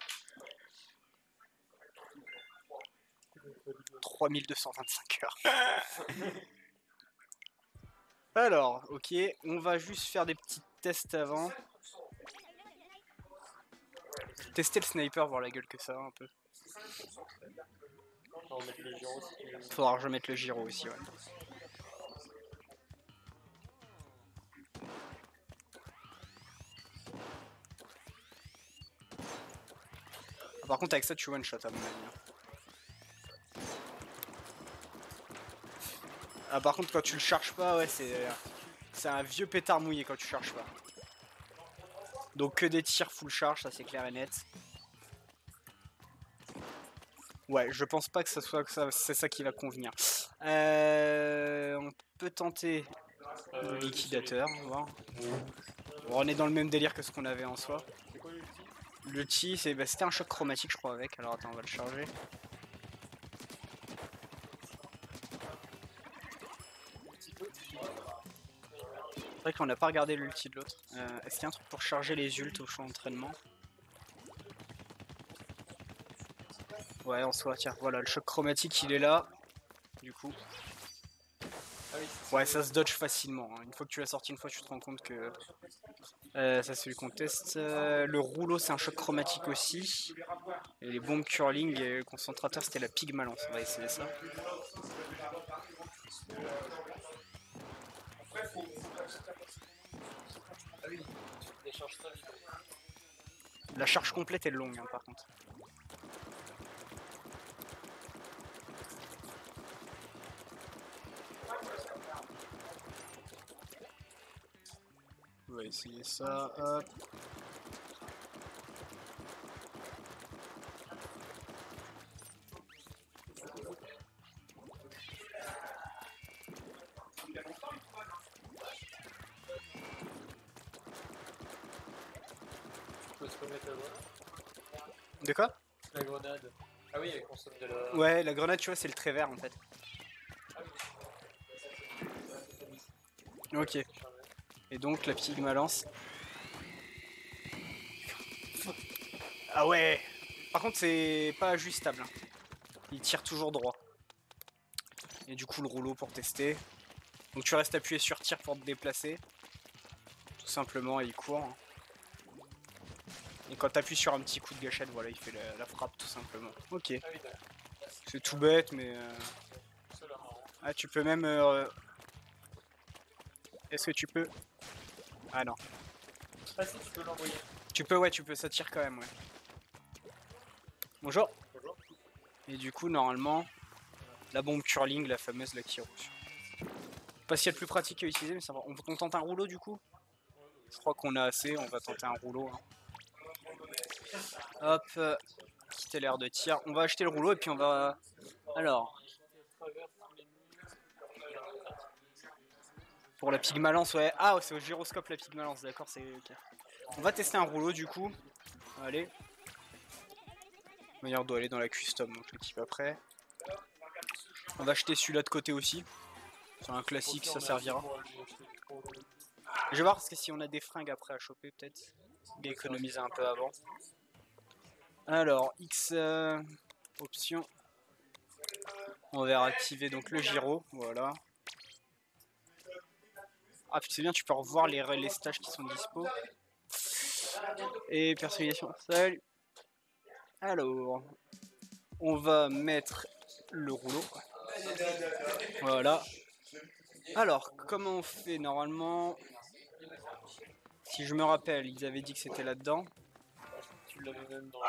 3225 heures. Alors, ok, on va juste faire des petits tests avant. Tester le sniper, voir la gueule que ça a un peu. On va mettre le gyro si tu veux. Faudra que je mette le gyro aussi, ouais. Par contre, avec ça, tu one shot à mon avis. Hein. Ah, par contre, quand tu le charges pas, ouais, c'est un vieux pétard mouillé quand tu charges pas. Donc que des tirs full charge, ça c'est clair et net. Ouais, je pense pas que ça soit que c'est ça qui va convenir. On peut tenter le liquidateur, on va voir. Bon, on est dans le même délire que ce qu'on avait en soi. C'est quoi l'ulti? L'ulti, c'était un choc chromatique, je crois, avec. Alors attends, on va le charger. C'est vrai qu'on n'a pas regardé l'ulti de l'autre. Est-ce qu'il y a un truc pour charger les ults au champ d'entraînement? Ouais, en soi, tiens, voilà, le choc chromatique il est là. Du coup. Ah oui, Ouais, ça se dodge facilement. Hein. Une fois que tu l'as sorti, une fois, tu te rends compte que. Ça, c'est celui qu'on teste. Le rouleau, c'est un choc chromatique aussi. Et les bombes curling et le concentrateur, c'était la pygmalance. On va essayer ça. décharge très vite. La charge complète est longue, hein, par contre. On va essayer ça. Hop. Tu peux se remettre la grenade. De quoi? La grenade. Ah oui, elle consomme de la. Ouais, la grenade, tu vois, c'est le trait vert en fait. Ok. Et donc la pygmalance. Ah ouais. Par contre, c'est pas ajustable. Hein. Il tire toujours droit. Et du coup, le rouleau pour tester. Donc tu restes appuyé sur tir pour te déplacer. Tout simplement, et il court. Hein. Et quand t'appuies sur un petit coup de gâchette, voilà, il fait la frappe tout simplement. Ok. Ah oui, d'accord. C'est tout bête, mais... C'est là, marrant. Ah, tu peux même... Est-ce que tu peux... Ah non. Ah si, tu peux l'envoyer. Tu peux, ouais, tu peux, ça tire quand même, ouais. Bonjour. Bonjour. Et du coup, normalement, la bombe curling, la fameuse, la qui reçue. Pas si elle est plus pratique à utiliser, mais ça va. On tente un rouleau du coup? Je crois qu'on a assez, on va tenter un rouleau. Hein. Hop, quitter l'air de tir. On va acheter le rouleau et puis on va... Alors... Pour la pygmalance, ouais. Ah, c'est au gyroscope la pygmalance, d'accord, c'est ok. On va tester un rouleau du coup. Allez. D'ailleurs, on doit aller dans la custom, donc l'équipe après. On va acheter celui-là de côté aussi. C'est un classique, ça servira. Je vais voir parce que si on a des fringues après à choper, peut-être. Économiser un peu avant. Alors, X option. On va activer donc le gyro, voilà. Ah, c'est bien, tu peux revoir les stages qui sont dispo. Et personnalisation, salut. Alors, on va mettre le rouleau. Voilà. Alors, comment on fait normalement? Si je me rappelle, ils avaient dit que c'était là-dedans. Tu l'avais même dans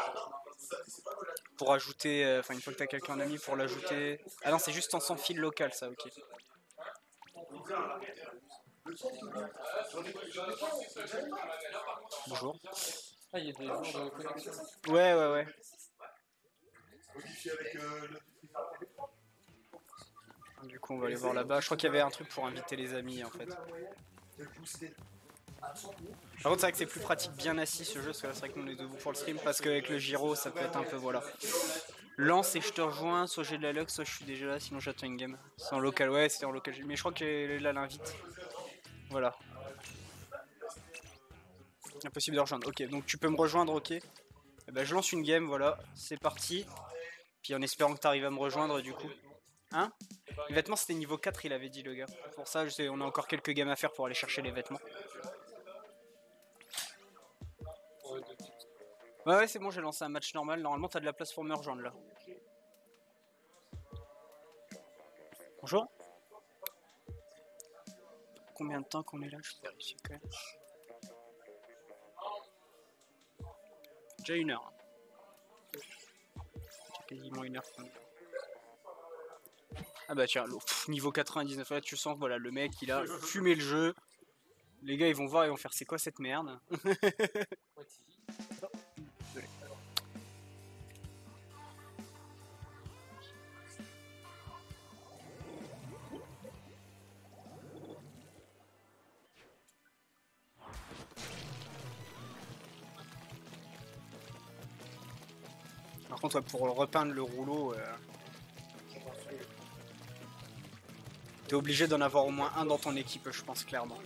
Pour ajouter, enfin une fois que tu as quelqu'un en ami, pour l'ajouter... Ah non, c'est juste en sans fil local ça, ok. Bonjour. Ah, il y a des jours de connexion. Ouais, ouais, ouais. Du coup, on va aller voir là-bas. Je crois qu'il y avait un truc pour inviter les amis en fait. Par contre, c'est vrai que c'est plus pratique bien assis ce jeu, parce que c'est vrai qu'on est debout pour le stream, parce qu'avec le gyro, ça peut être un peu, voilà. Lance et je te rejoins, soit j'ai de la luck, soit je suis déjà là, sinon j'attends une game. C'est en local, ouais, c'était en local. Mais je crois que là l'invite. Voilà. Impossible de rejoindre. Ok, donc tu peux me rejoindre, ok. Eh ben, je lance une game, voilà, c'est parti. Puis en espérant que tu arrives à me rejoindre du coup. Hein? Les vêtements c'était niveau 4 il avait dit le gars. Pour ça je sais, on a encore quelques games à faire pour aller chercher les vêtements. Ouais c'est bon j'ai lancé un match normal. Normalement t'as de la place pour me rejoindre là. Bonjour. Combien de temps qu'on est là? Je vérifie quand même. Déjà 1 heure. Quasiment 1 heure. Ah bah tiens, niveau 99, là tu sens, voilà, le mec il a fumé le jeu. Les gars ils vont voir, ils vont faire c'est quoi cette merde. Par contre ouais, pour repeindre le rouleau, t'es obligé d'en avoir au moins un dans ton équipe, je pense clairement.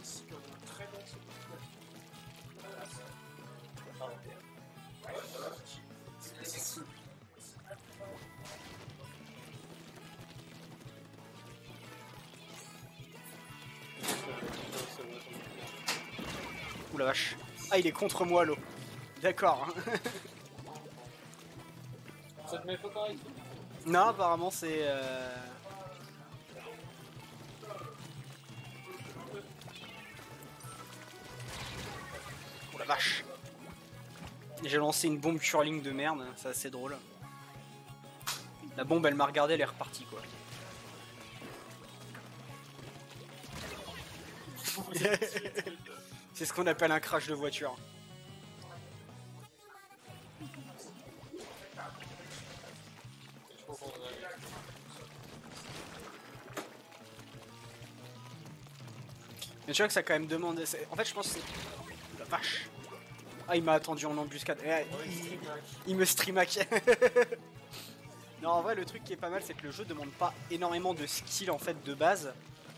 Ouh la vache. Ah il est contre moi l'eau. D'accord. Ça te met pas pareil? Non apparemment c'est... Oh la vache. J'ai lancé une bombe curling de merde, c'est assez drôle. La bombe elle m'a regardé, elle est repartie quoi. C'est ce qu'on appelle un crash de voiture. Mais tu vois que ça quand même demande... En fait je pense que c'est... La vache. Ah il m'a attendu en embuscade. Il me streamac. Non en vrai le truc qui est pas mal c'est que le jeu demande pas énormément de skill en fait de base.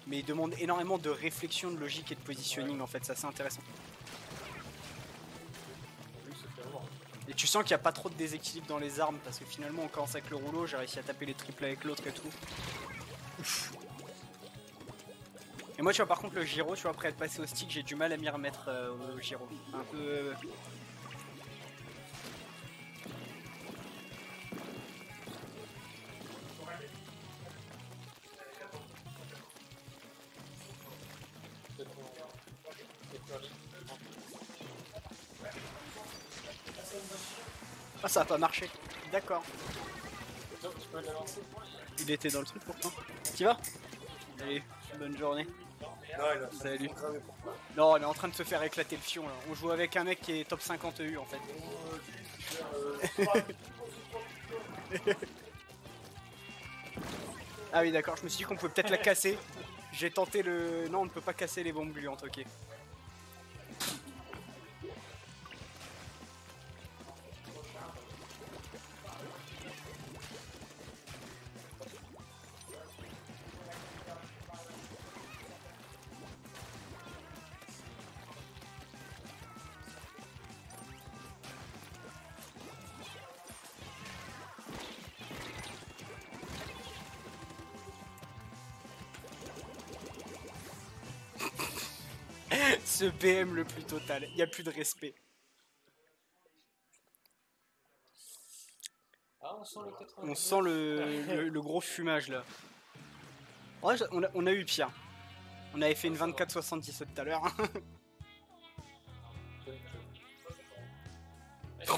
Mais il demande énormément de réflexion, de logique et de positioning en fait, c'est assez intéressant. Et tu sens qu'il n'y a pas trop de déséquilibre dans les armes parce que finalement on commence avec le rouleau, j'ai réussi à taper les triples avec l'autre et tout. Ouf. Et moi tu vois par contre le gyro, tu vois après être passé au stick j'ai du mal à m'y remettre au gyro. Un peu... Ah ça a pas marché, d'accord. Il était dans le truc pourtant. T'y vas? Allez, bonne journée. Non, il a Salut. Non, on est en train de se faire éclater le fion là. On joue avec un mec qui est top 50 EU en fait. Ah oui d'accord, je me suis dit qu'on pouvait peut-être la casser. J'ai tenté le... Non on ne peut pas casser les bombes gluantes, ok. Ce BM le plus total, il n'y a plus de respect. Ah, on sent le 80. On sent le gros fumage là. En vrai, on a eu pire. On avait fait une 24-77 tout à l'heure.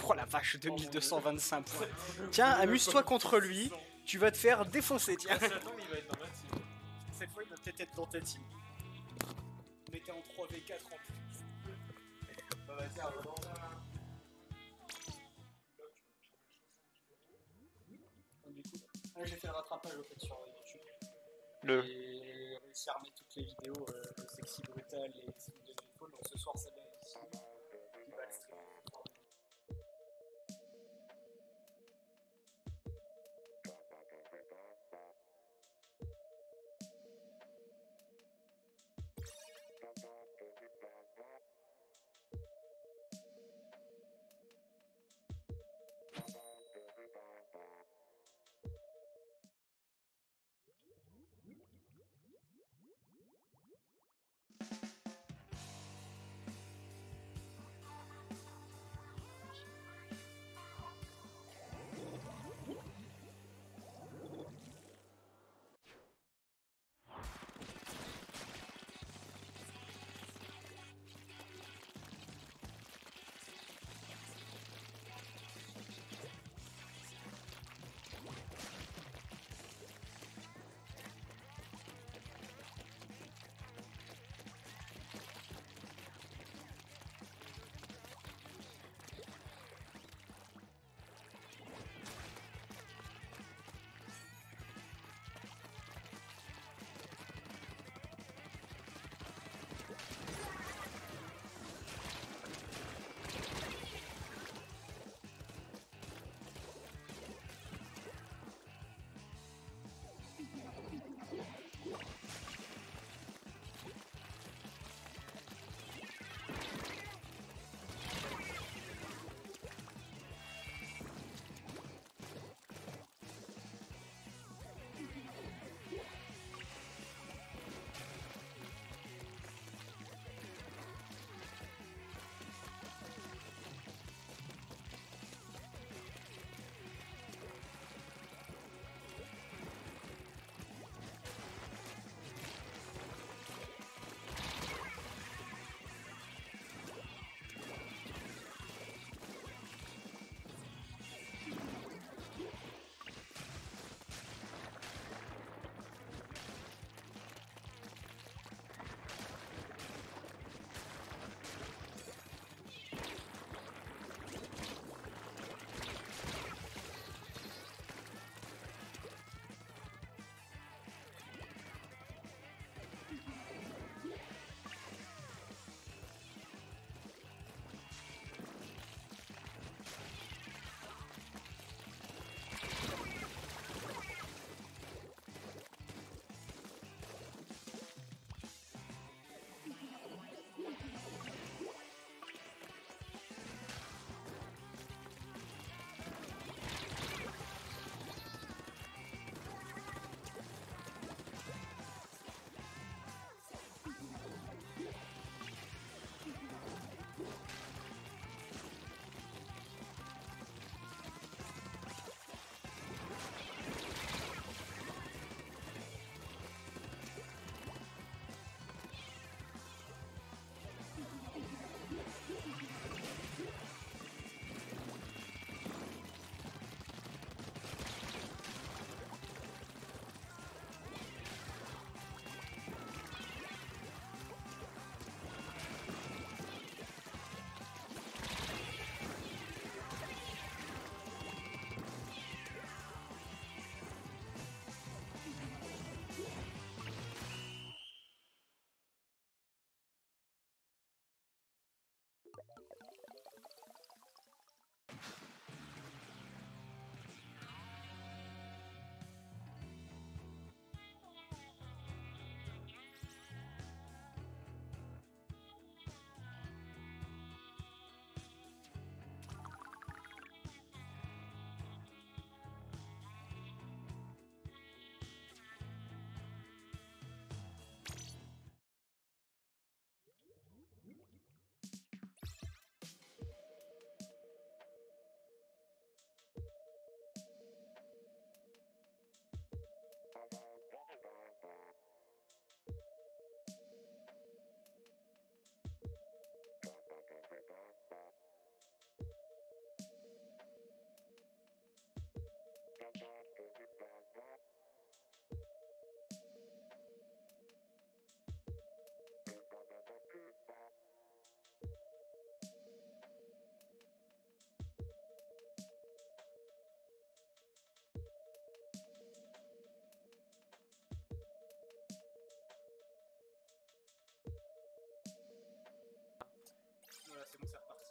Oh la vache, 2225 points. Tiens, amuse-toi contre lui, tu vas te faire défoncer, tiens. Cette fois, il va être dans ma team. Cette fois, il va peut-être être dans ta team. On était en 3v4 en plus. Bah, vas-y, avant. Du coup, j'ai fait le rattrapage au fait sur YouTube. J'ai réussi à remettre toutes les vidéos sexy brutales et de l'épaule. Donc ce soir, c'est bien ici. Qui va le stream.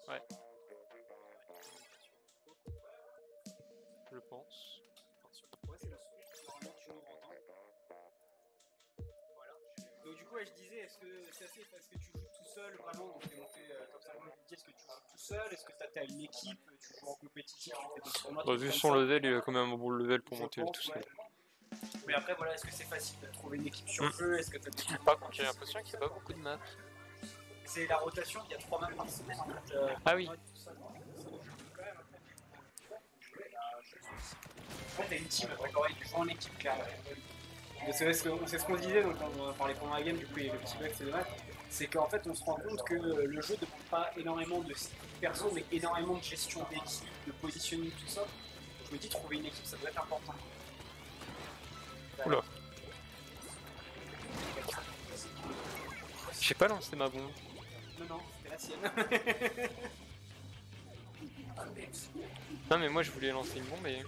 Ouais. Je pense. Ouais, c'est le son. Normalement, tu nous entends. Voilà. Donc, du coup, ouais, je disais, est-ce que c'est assez parce que tu joues tout seul vraiment donc t'es monté comme ça, moi, je me dis, est-ce que tu joues tout seul? Est-ce que t'as une équipe? Tu joues en compétitif? Tu fais des tournois? Bah, trucs vu comme son ça level, il a quand même un bon level pour Je monter pense, tout seul. ouais. Mais après, voilà, est-ce que c'est facile de trouver une équipe sur le jeu? Est-ce que t'as des... Par contre, j'ai l'impression qu'il n'y a pas beaucoup de maps. C'est la rotation, il y a 3 maps par semaine en fait. Ah oui. Ouais, tout ça, c'est le jeu quand même, après. Ouais, t'as une team, d'accord, tu joues en équipe clairement. C'est ce qu'on se disait, donc on parlait pendant la game, du coup il y a le petit bug, c'est dommage. C'est qu'en fait on se rend compte que le jeu ne demande pas énormément de perso, mais énormément de gestion d'équipe, de positioning, tout ça. Je me dis trouver une équipe ça doit être important. Oula. J'ai pas lancé ma bombe. Non, non, c'était la sienne. Non mais moi je voulais lancer une bombe et...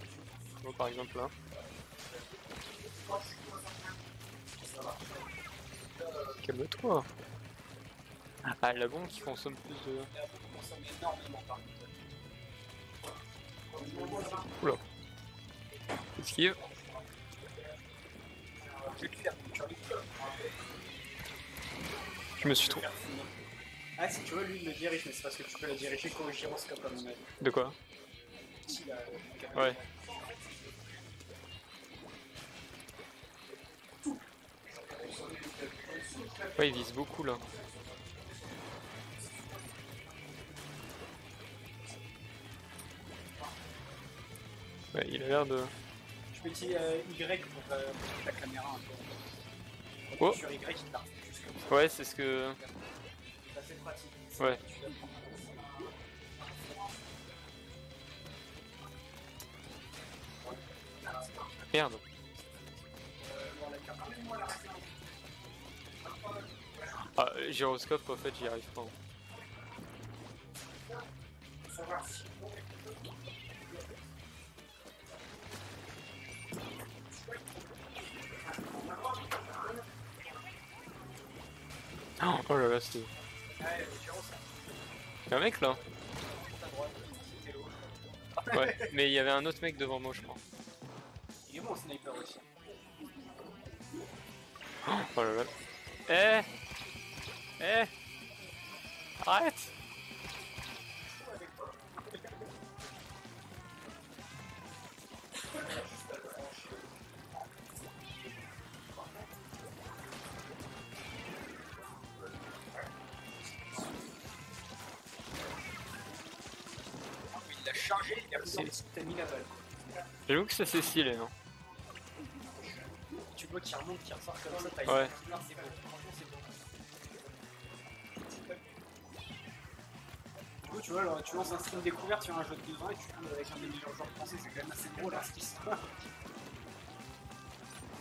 Bon, par exemple là. Calme-toi. Ah, la bombe qui consomme plus de... La bombe consomme énormément par contre. Oula. Esquive. Je me suis trompé. Ah, si tu veux, lui il le dirige, mais c'est parce que tu peux la diriger qu'au gyroscope à mon avis. De quoi? Ici, là, Ouais. Ouais, il vise beaucoup là. Ouais, il a l'air de... Je peux utiliser Y pour la caméra un peu. Oh. Sur Y, il part juste comme ça. Ouais, c'est ce que... C'est assez pratique. Ouais. Merde. Ah, gyroscope, en fait, j'y arrive pas. Oh là là, c'est... Y'a un mec là? Ouais, mais il y avait un autre mec devant moi, je crois. Il est bon, sniper aussi. Oh là là. Eh arrête. Il l'a chargé, il a pris dans les t'as mis la balle. J'avoue que ça c'est stylé, hein. Tu vois qu'il remonte, qu'il ressort comme ça, t'as Ouais. une... Non, c'est bon, franchement c'est bon. Du coup, tu vois, alors, tu lances un stream découverte sur un jeu de 2 ans et tu joues avec un des meilleurs joueurs français, c'est quand même assez drôle hein, cette histoire.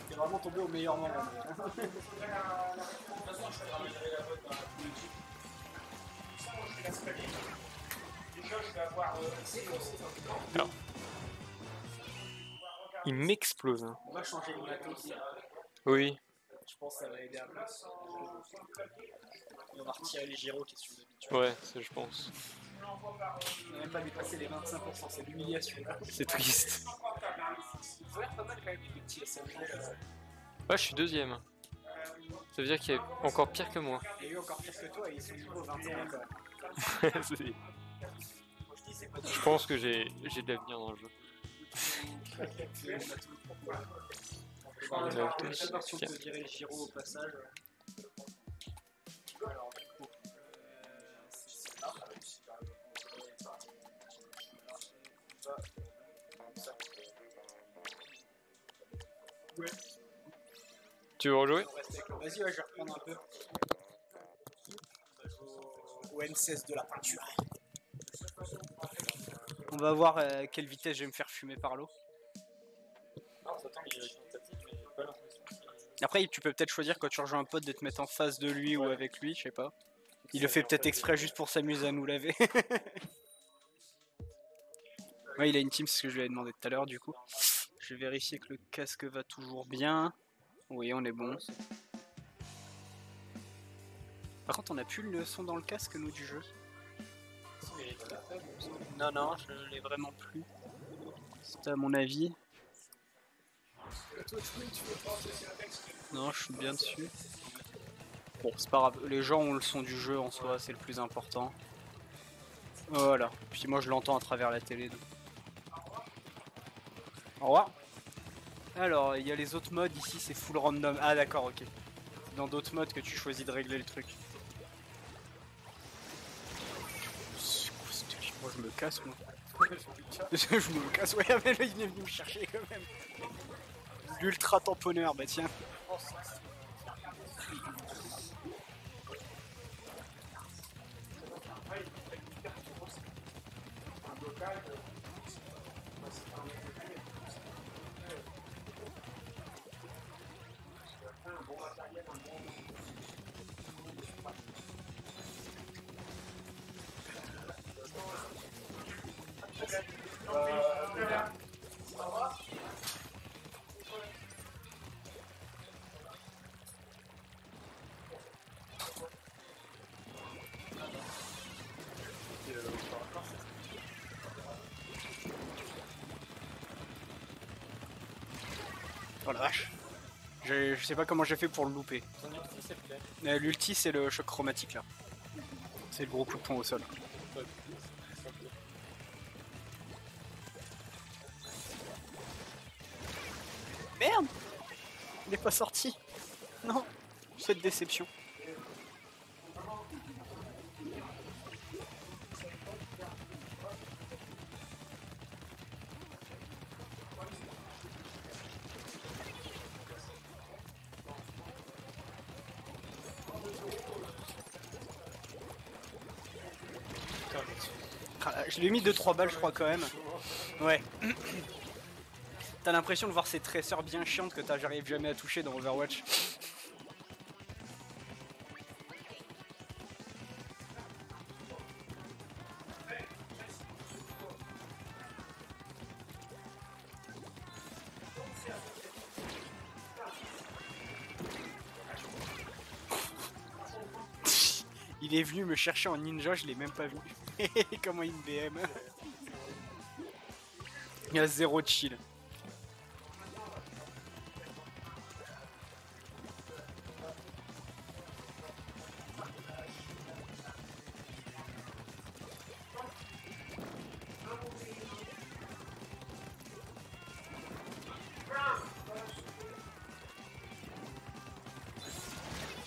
T'es vraiment tombé au meilleur moment. Alors. Il m'explose. Hein. On va changer le matos. Oui. Je pense que ça va aider un peu. On va retirer les gyros, question d'habitude. Ouais, ça je pense. On n'a même pas dépassé les 25%, c'est l'humiliation là. C'est triste. Ça a l'air pas mal quand même les petits SMG. Ah, je suis deuxième. Ça veut dire qu'il y a encore pire que moi. Il y a eu encore pire que toi et ils sont niveau 21 quand même. Je pense que j'ai de l'avenir dans le jeu. On va savoir si on peut virer le gyro au passage. Alors, du coup, c'est là. Ouais. Tu veux rejouer? Vas-y, ouais, je vais reprendre un peu. Au N16 de la peinture. On va voir à quelle vitesse je vais me faire fumer par l'eau. Après, tu peux peut-être choisir quand tu rejoins un pote de te mettre en face de lui ou avec lui, je sais pas. Il le fait peut-être exprès juste pour s'amuser à nous laver. Ouais, il a une team, c'est ce que je lui avais demandé tout à l'heure du coup. Je vais vérifier que le casque va toujours bien. Oui, on est bon. Par contre, on a plus le son dans le casque, nous, du jeu. mais il est très faible. Non, non, je l'ai vraiment plus. C'est à mon avis. Non, je suis bien dessus. Bon, c'est pas grave. Les gens ont le son du jeu en soi, c'est le plus important. Voilà. Puis moi, je l'entends à travers la télé. Donc. Au revoir. Alors, il y a les autres modes ici, c'est full random. Ah, d'accord, ok. C'est dans d'autres modes que tu choisis de régler le truc. C'est quoi ce délire? Moi, je me casse, moi. Je me casse, ouais, mais là, il est venu me chercher quand même. L'ultra tamponneur, bah tiens. Oh la vache. Je sais pas comment j'ai fait pour le louper. Ton ulti, c'est lequel? L'ulti, c'est le choc chromatique là. C'est le gros coup de poing au sol. Ouais. Merde! Il est pas sorti. Non. Cette déception. Je lui ai mis 2-3 balles je crois quand même. Ouais. T'as l'impression de voir ces tresseurs bien chiantes que j'arrive jamais à toucher dans Overwatch. Il est venu me chercher en ninja, je l'ai même pas vu. Comment il me BM. Il y a zéro chill.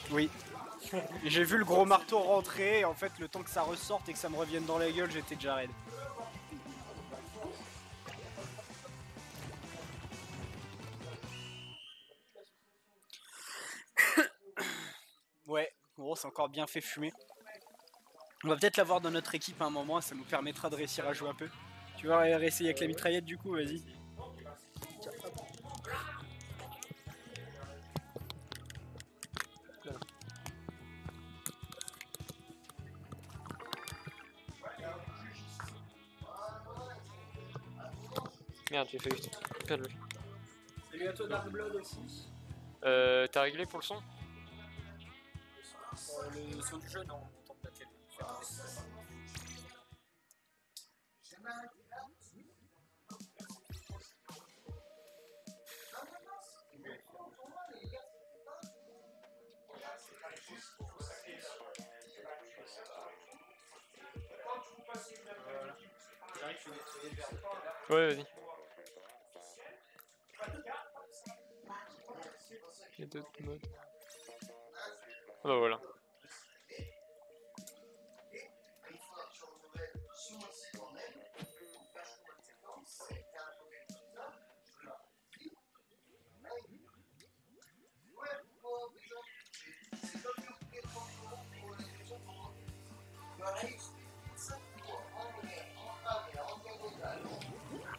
Oui. J'ai vu le gros marteau rentrer et en fait le temps que ça ressorte et que ça me revienne dans la gueule j'étais déjà raide. Ouais, gros c'est encore bien fait fumer. On va peut-être l'avoir dans notre équipe à un moment, ça nous permettra de réussir à jouer un peu. Tu vas réessayer avec la mitraillette du coup, vas-y. Merde, j'ai failli perdre le. Salut à toi Dark Blood aussi. T'as réglé pour le son? Le son du jeu, non, on tente la télé. Ouais, vas-y. Il y a d'autres modes. Ah bah voilà.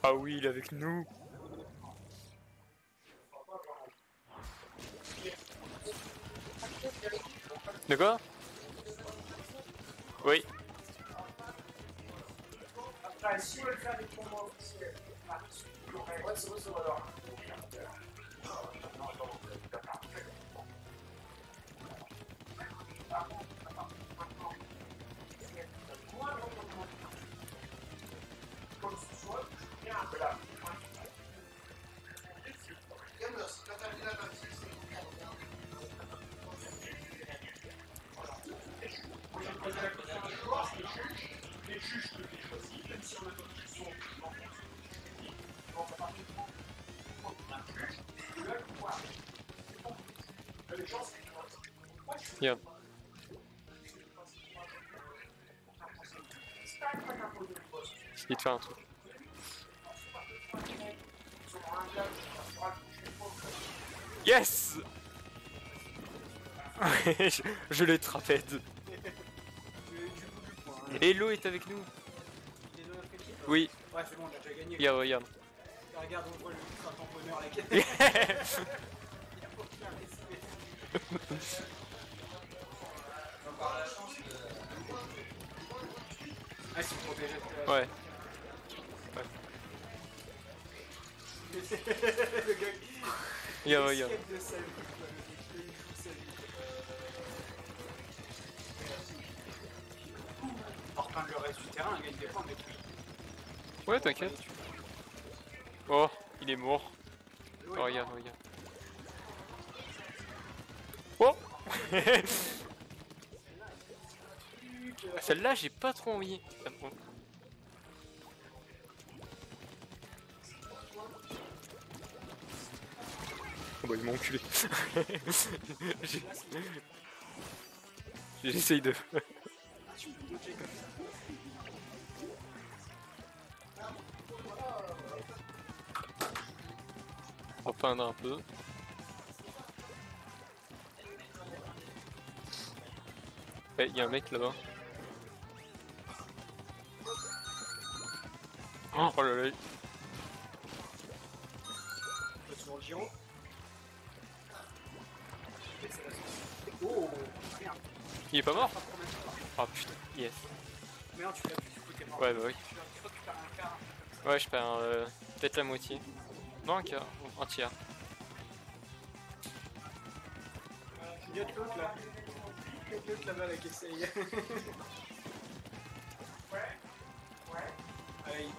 Ah oui, il est avec nous. De quoi? Oui. Regarde. J'essaie de faire un truc. Yes. Je l'ai trapède. Hello est avec nous. Oui. Ouais, c'est bon, on a déjà gagné. Regarde, regarde. Regarde, on voit le ultra tamponneur là. Ah, ils sont protégés. Ouais. Le gars, Regarde, regarde. escape de sa vie, quoi. Le mec, il joue sa vie. On repeindre le reste du terrain, il gagne des points, mec. Ouais, t'inquiète. Oh, il est mort. Oh, regarde, regarde. Oh. Celle-là, j'ai pas trop envie. Oh bah, il m'a enculé. J'essaye de. On va peindre un peu. Eh, y a un mec là-bas. Oh là là. Toujours le Giro. Oh, merde. Il est pas mort? Oh putain, yes. Mais non, tu l'as plus, du coup, t'es mort. Ouais, bah oui. Je crois que tu perds un quart. Ouais, je perds peut-être la moitié. Non, un quart, un tiers. Il y a de l'autre là. Il y a de l'autre là-bas là qui essaye.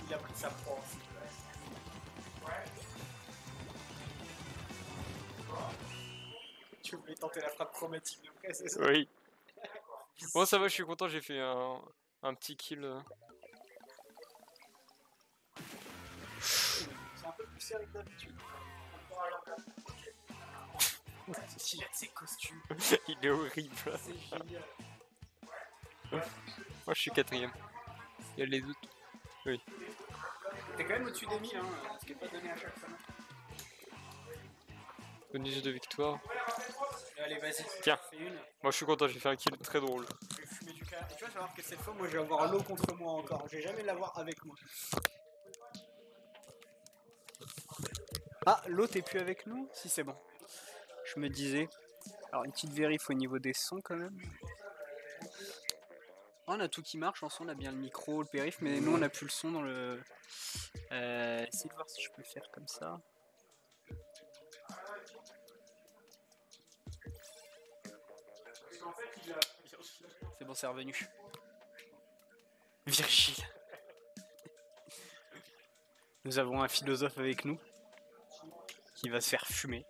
Il a pris sa proie aussi. Tu voulais tenter la frappe chromatique de près, c'est ça? Oui. Bon, ça va, je suis content, j'ai fait un petit kill. C'est un peu plus serré que d'habitude. Il a de ses costumes. Il est horrible. C'est génial. Moi, je suis quatrième. Il y a les autres. Oui. T'es quand même au-dessus des 1000, hein, ce qui est pas donné à chaque fois. Bonus de victoire. Allez, vas-y. Tiens. Fais une. Moi, je suis content, j'ai fait un kill très drôle. Je vais fumer du cas. Et tu vois, je vais voir que cette fois, moi, je vais avoir l'eau contre moi encore. Je vais jamais l'avoir avec moi. Ah, l'eau, t'es plus avec nous? Si, c'est bon. Je me disais. Alors, une petite vérif au niveau des sons quand même. Oh, on a tout qui marche, en son, on a bien le micro, le périph', mais nous on a plus le son dans le. Essayez de voir si je peux le faire comme ça. C'est bon, c'est revenu. Virgile. Nous avons un philosophe avec nous qui va se faire fumer.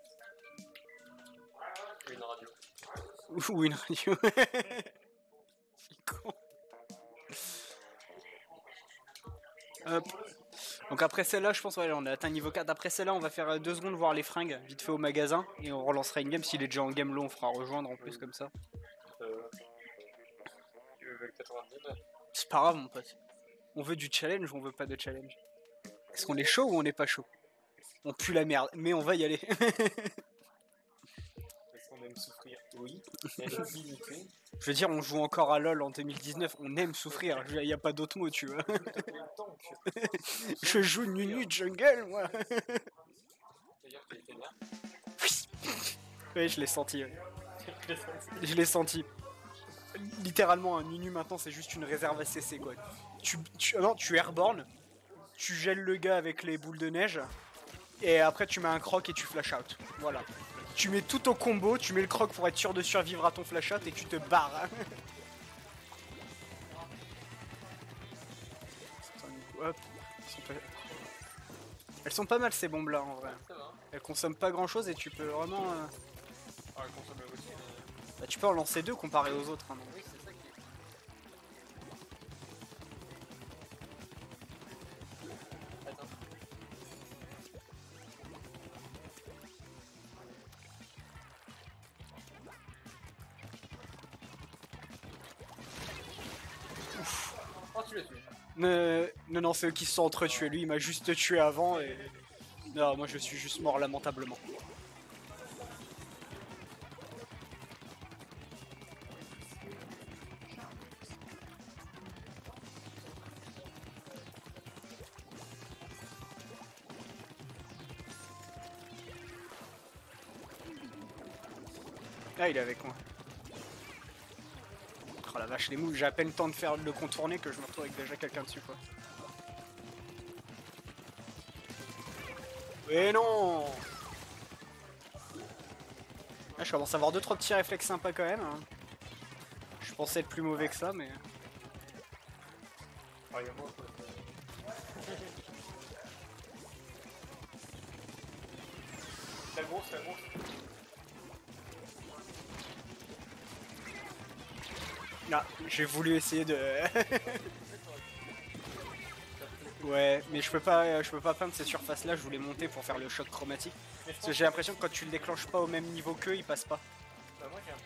Une radio. Ou une radio. C'est con. Hop. Donc après celle-là, je pense, ouais, on a atteint niveau 4. Après celle-là, on va faire 2 secondes voir les fringues, vite fait au magasin, et on relancera une game. S'il est déjà en game, là, on fera rejoindre en plus comme ça. C'est pas grave, mon pote. On veut du challenge ou on veut pas de challenge? Est-ce qu'on est chaud ou on n'est pas chaud? On pue la merde, mais on va y aller. Est-ce qu'on aime souffrir? Oui. Je veux dire, on joue encore à LoL en 2019, on aime souffrir, il n'y a pas d'autre mot, tu vois. Je joue Nunu Jungle, moi. Oui, je l'ai senti. Ouais. Je l'ai senti. Littéralement, un Nunu maintenant, c'est juste une réserve ACC, quoi. Tu airborne, tu gèles le gars avec les boules de neige, et après tu mets un croc et tu flash out. Voilà. Tu mets tout au combo, tu mets le croc pour être sûr de survivre à ton flash out et tu te barres. Hop. Elles sont pas mal ces bombes là en vrai. Elles consomment pas grand chose et tu peux vraiment. Ah, elle consomme aussi. Bah, tu peux en lancer 2 comparé aux autres. Hein, Oui, c'est ça qui est. Attends. Non, c'est eux qui se sont entretués. Lui, il m'a juste tué avant et... Non, moi je suis juste mort lamentablement. Ah, il est avec moi. Oh la vache, les moves, j'ai à peine le temps de faire le contourner que je me retrouve avec déjà quelqu'un dessus, quoi. Mais non! Ah, je commence à avoir 2-3 petits réflexes sympas quand même. Hein. Je pensais être plus mauvais que ça, mais... Ah, il y a moi, quoi. La grosse, la grosse. Ah, j'ai voulu essayer de... Ouais, mais je peux pas peindre ces surfaces là, je voulais monter pour faire le choc chromatique. Parce que j'ai l'impression que quand tu le déclenches pas au même niveau qu'eux, il passe pas. Bah, moi, j'ai un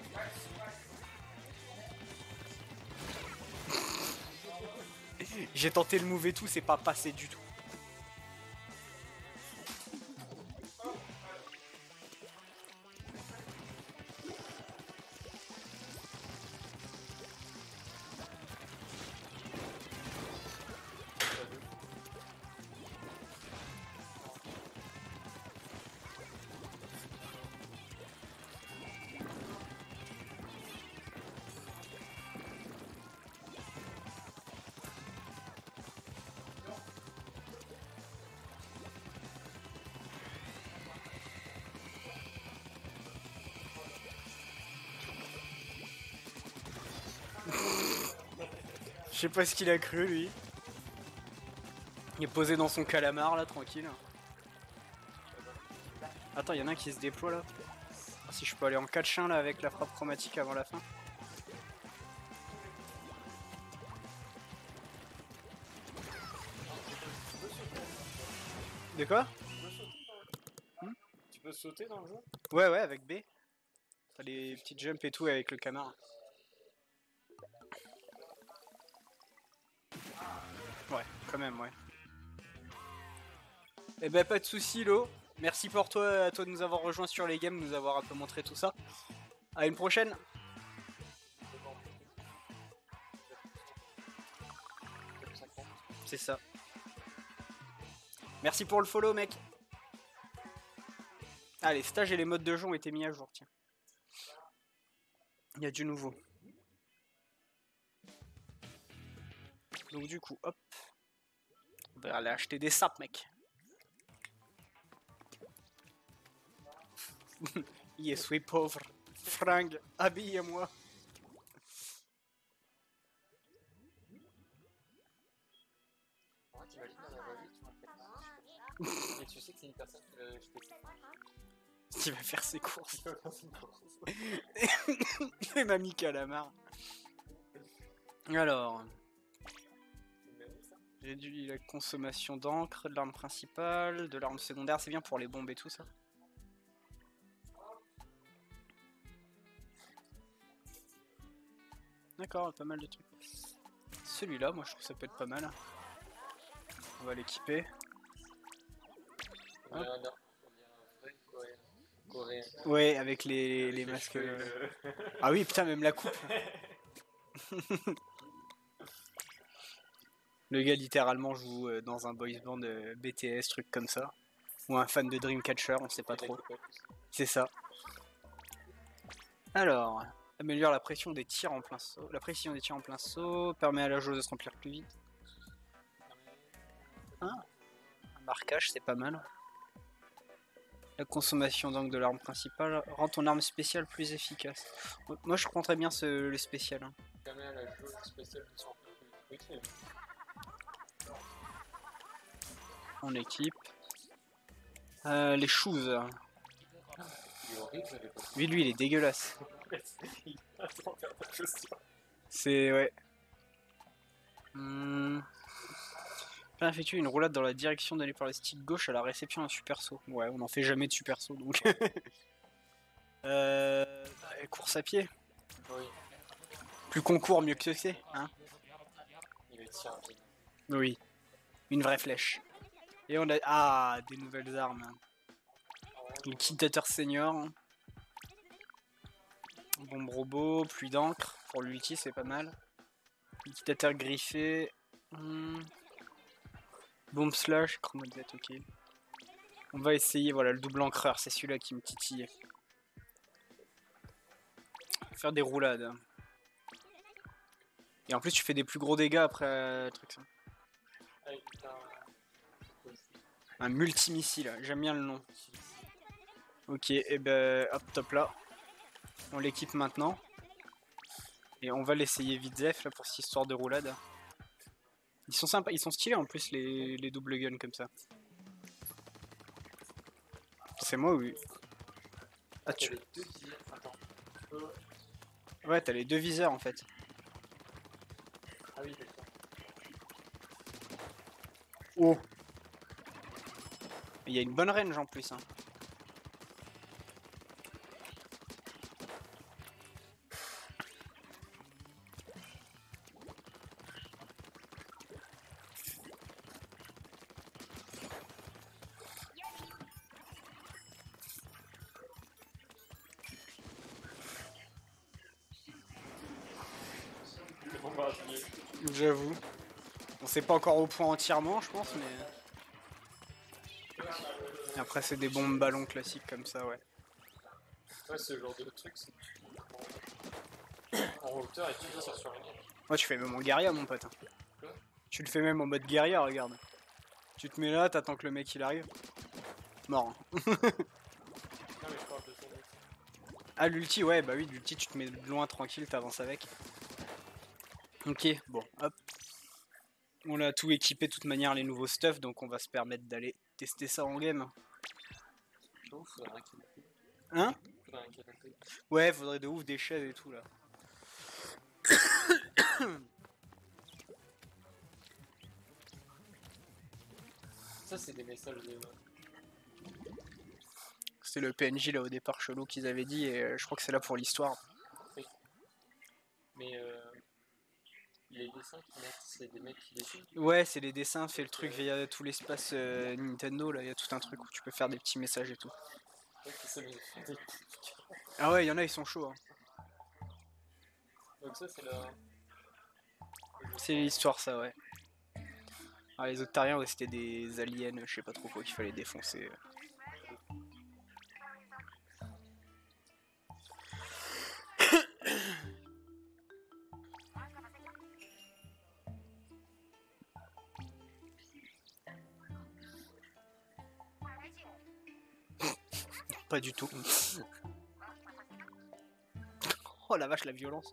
peu. J'ai tenté le move et tout, c'est pas passé du tout. Je sais pas ce qu'il a cru lui. Il est posé dans son calamar là, tranquille. Attends, il y en a un qui se déploie là. Ah, si je peux aller en 4 là avec la frappe chromatique avant la fin. De quoi? Tu peux sauter dans le jeu? Ouais, avec B. T'as les petites jumps et tout avec le camar. Ouais, quand même, ouais. Eh ben, pas de soucis, Lo. Merci pour toi, à toi de nous avoir rejoints sur les games, de nous avoir un peu montré tout ça. À une prochaine. C'est ça. Merci pour le follow, mec. Ah, les stages et les modes de jeu ont été mis à jour, tiens. Il y a du nouveau. Donc du coup, hop. On va aller acheter des sapes, mec. Yes, oui, pauvre. Fringue, habille-moi. Ouais, t'imagines dans la vraie vie, tu m'as fait. Et tu sais que c'est une personne qui va acheter ça. Qui va faire ses courses. Il va faire ses courses. Et mamie calamar. Alors, j'ai dû la consommation d'encre, de l'arme principale, de l'arme secondaire, c'est bien pour les bombes et tout ça. D'accord, pas mal de trucs. Celui-là, moi je trouve que ça peut être pas mal. On va l'équiper. On dirait un vrai coréen. Ouais, avec les masques. Ah oui, putain, même la coupe. Le gars littéralement joue dans un boys band BTS, truc comme ça. Ou un fan de Dreamcatcher, on sait pas trop. C'est ça. Alors, améliore la pression des tirs en plein saut. La précision des tirs en plein saut permet à la joueuse de se remplir plus vite. Ah, un marquage, c'est pas mal. La consommation donc de l'arme principale rend ton arme spéciale plus efficace. Moi je prends très bien le spécial. Hein. Permet à la joueuse spéciale de se remplir plus vite. On équipe. Les shoes. Il est horrible, j'avais pas. Lui, il est dégueulasse. Il a trop faire ta chaussure. C'est... ouais. Effectuer une roulade dans la direction d'aller par le stick gauche à la réception d'un super saut. Ouais, on n'en fait jamais de super saut, donc... course à pied. Oui. Plus qu'on court, mieux que c'est, hein. Il est tir rapide. Oui, une vraie flèche. Et on a... Ah, des nouvelles armes. Liquidateur senior. Bombe robot, pluie d'encre. Pour l'ulti, c'est pas mal. Liquidateur griffé. Bombe slash, chromodette, ok. On va essayer, voilà, le double encreur, c'est celui-là qui me titille. Faire des roulades. Et en plus, tu fais des plus gros dégâts après truc ça. Un multimissile, j'aime bien le nom. Ok, et ben hop, top là. On l'équipe maintenant. Et on va l'essayer vite zef là pour cette histoire de roulade. Ils sont sympas, ils sont stylés en plus les double guns comme ça. C'est moi oui. Ah tu... Ouais, t'as les deux viseurs en fait. Ah oui, d'accord. Oh. Il y a une bonne range en plus. Hein. J'avoue. On sait pas encore au point entièrement, je pense, mais... Et après, c'est des bombes ballons classiques comme ça, ouais. Ouais, ce genre de truc, c'est en hauteur et tu dois sur une. Moi, tu fais même en guérilla, mon pote. Quoi? Tu le fais même en mode guérilla, regarde. Tu te mets là, t'attends que le mec il arrive. Mort. Non, mais je parle de son ulti. Ah, l'ulti, ouais, bah oui, l'ulti, tu te mets de loin tranquille, t'avances avec. Ok, bon, hop. On a tout équipé de toute manière, les nouveaux stuff, donc on va se permettre d'aller tester ça en game. Non, faudrait un canapé. Hein? Faudrait un canapé. Ouais, faudrait de ouf des chaises et tout là. Ça, c'est des messages de. C'était le PNJ là au départ chelou qu'ils avaient dit et je crois que c'est là pour l'histoire. Mais les dessins qu'ils mettent, c'est des mecs qui dessinent. Ouais, c'est les dessins, fait le truc via tout l'espace Nintendo là, il y a tout un truc où tu peux faire des petits messages et tout. Ouais, qui ça, mais des- Ah ouais, il y en a, ils sont chauds. Hein. Donc ça, c'est la. C'est l'histoire ça, ouais. Ah, les Octariens, ouais, c'était des aliens, je sais pas trop quoi qu'il fallait défoncer. Pas du tout. Oh la vache, la violence.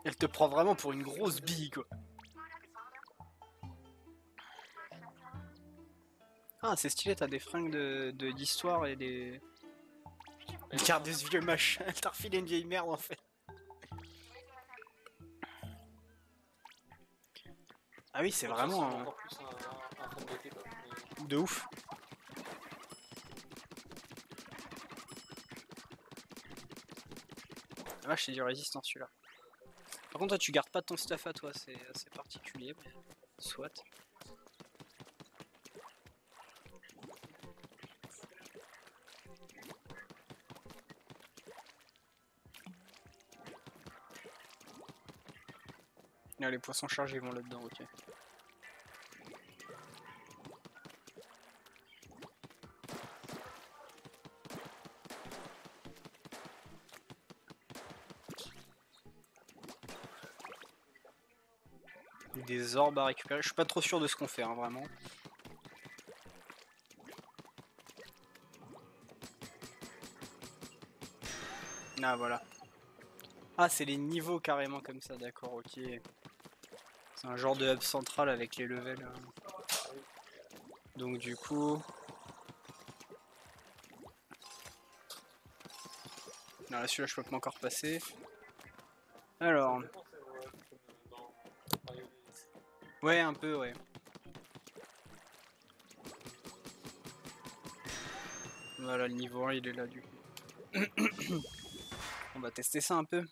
Elle te prend vraiment pour une grosse bille quoi. Ah c'est stylé, t'as des fringues d'histoire et des... Regarde ce vieux machin, t'as refilé une vieille merde en fait. Ah oui c'est vraiment un... encore plus un fan d'été, quoi. Mais- de ouf. Ah vache c'est du résistant celui-là. Par contre toi tu gardes pas ton stuff à toi, c'est assez particulier, mais soit. Ah, les poissons chargés vont là-dedans, ok. Des orbes à récupérer, je suis pas trop sûr de ce qu'on fait, hein, vraiment. Ah voilà. Ah c'est les niveaux carrément comme ça, d'accord, ok. C'est un genre de hub central avec les levels. Donc du coup... Non, là, celui-là, je peux pas encore passer. Alors, ouais, un peu, ouais. Voilà, le niveau 1, il est là, du coup. On va tester ça un peu.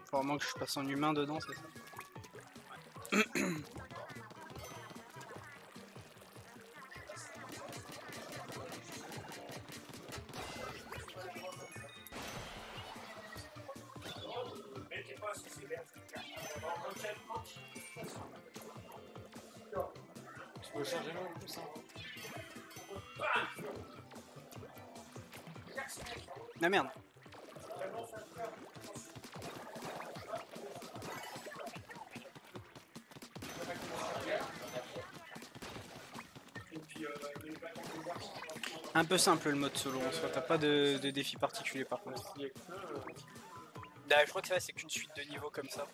Faut vraiment que je passe en humain dedans, c'est ça? Tu peux changer l'eau en plus, hein. Ah merde. Un peu simple le mode solo en soi, t'as pas de défi particulier par contre. Je crois que ça c'est qu'une suite de niveaux comme ça.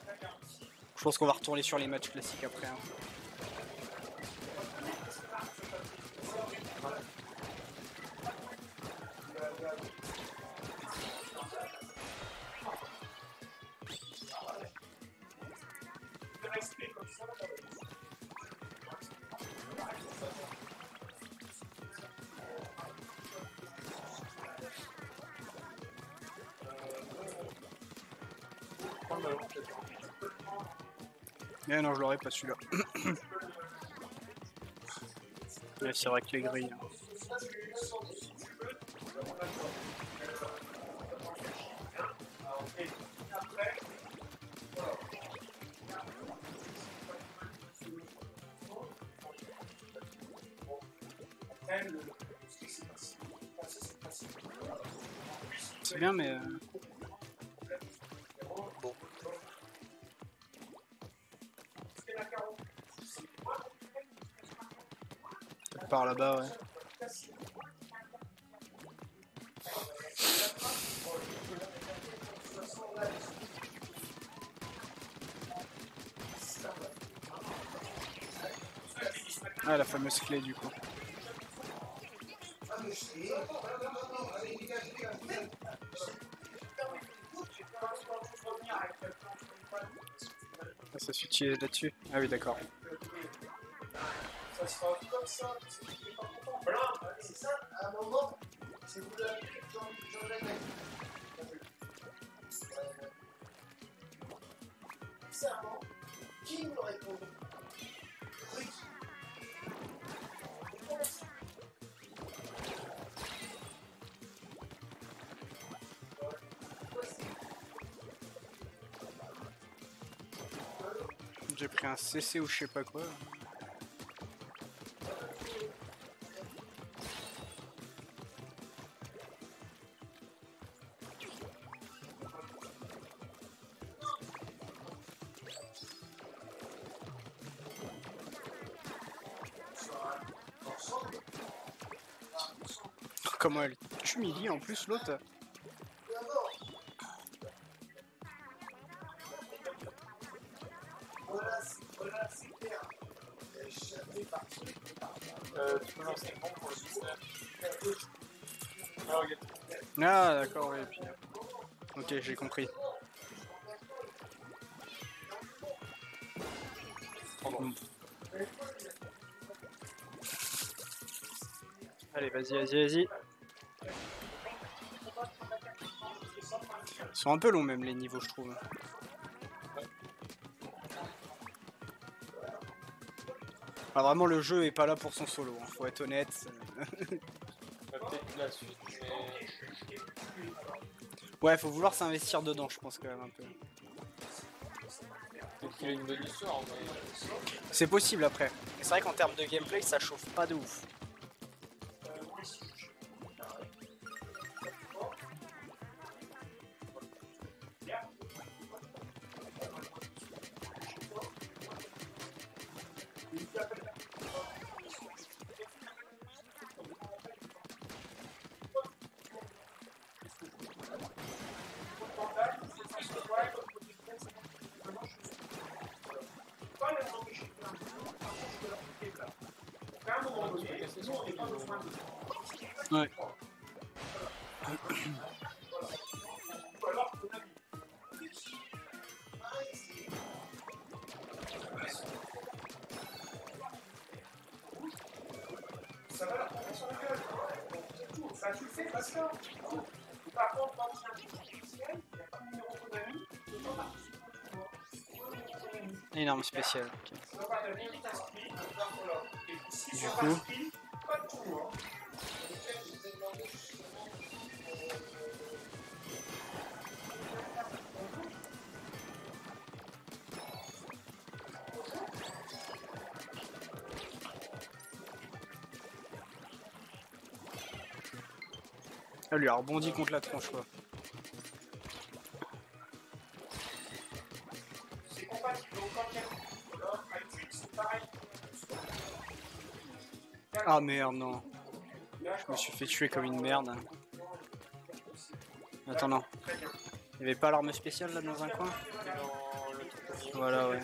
Je pense qu'on va retourner sur les matchs classiques après. Hein. Non, je l'aurais pas celui-là. Ouais, c'est vrai que les grilles. Hein. C'est bien, mais. Par là-bas, ouais. Ah, la fameuse clé du coup. Ah, ça s'utilise là-dessus? Ah oui, d'accord. Ça sera comme ça, voilà, c'est ça, à un moment, si vous l'avez, j'en ai serment, qui me répond? Oui. J'ai pris un CC ou je sais pas quoi. Comment elle t'humilie en plus l'autre? Tu peux lancer le bon pour le business. Ah, ok. Ah d'accord, oui, et puis... Ok, j'ai compris. Allez, vas-y, vas-y, vas-y. Ils sont un peu longs même les niveaux, je trouve. Ah, vraiment, le jeu est pas là pour son solo, hein, faut être honnête. Peut-être la suite, mais... Ouais, faut vouloir s'investir dedans, je pense quand même un peu. Peut-être qu'il a une bonne histoire, mais... C'est possible après. Mais c'est vrai qu'en termes de gameplay, ça chauffe pas de ouf. Ouais. Ça va la prendre sur la gueule. C'est tout. Ça, tu le fais, passe là. Par contre, quand il y a un truc officiel, il n'y a pas de numéro Konami, tu peux pas participer au tournoi. Énorme spécial. Ok. Ça va pas devenir t'inscris, voilà. Et si Du c'est coup. pas inscrit, pas de tournoi. Ah, lui a rebondi contre la tronche quoi. C'est compatible. Donc quand il y a alors, avec Twitch, c'est pareil. Ah merde, non. Je me suis fait tuer comme une merde. Attends, non. Il y avait pas l'arme spéciale là dans un coin? Dans le truc au milieu. Voilà, ouais.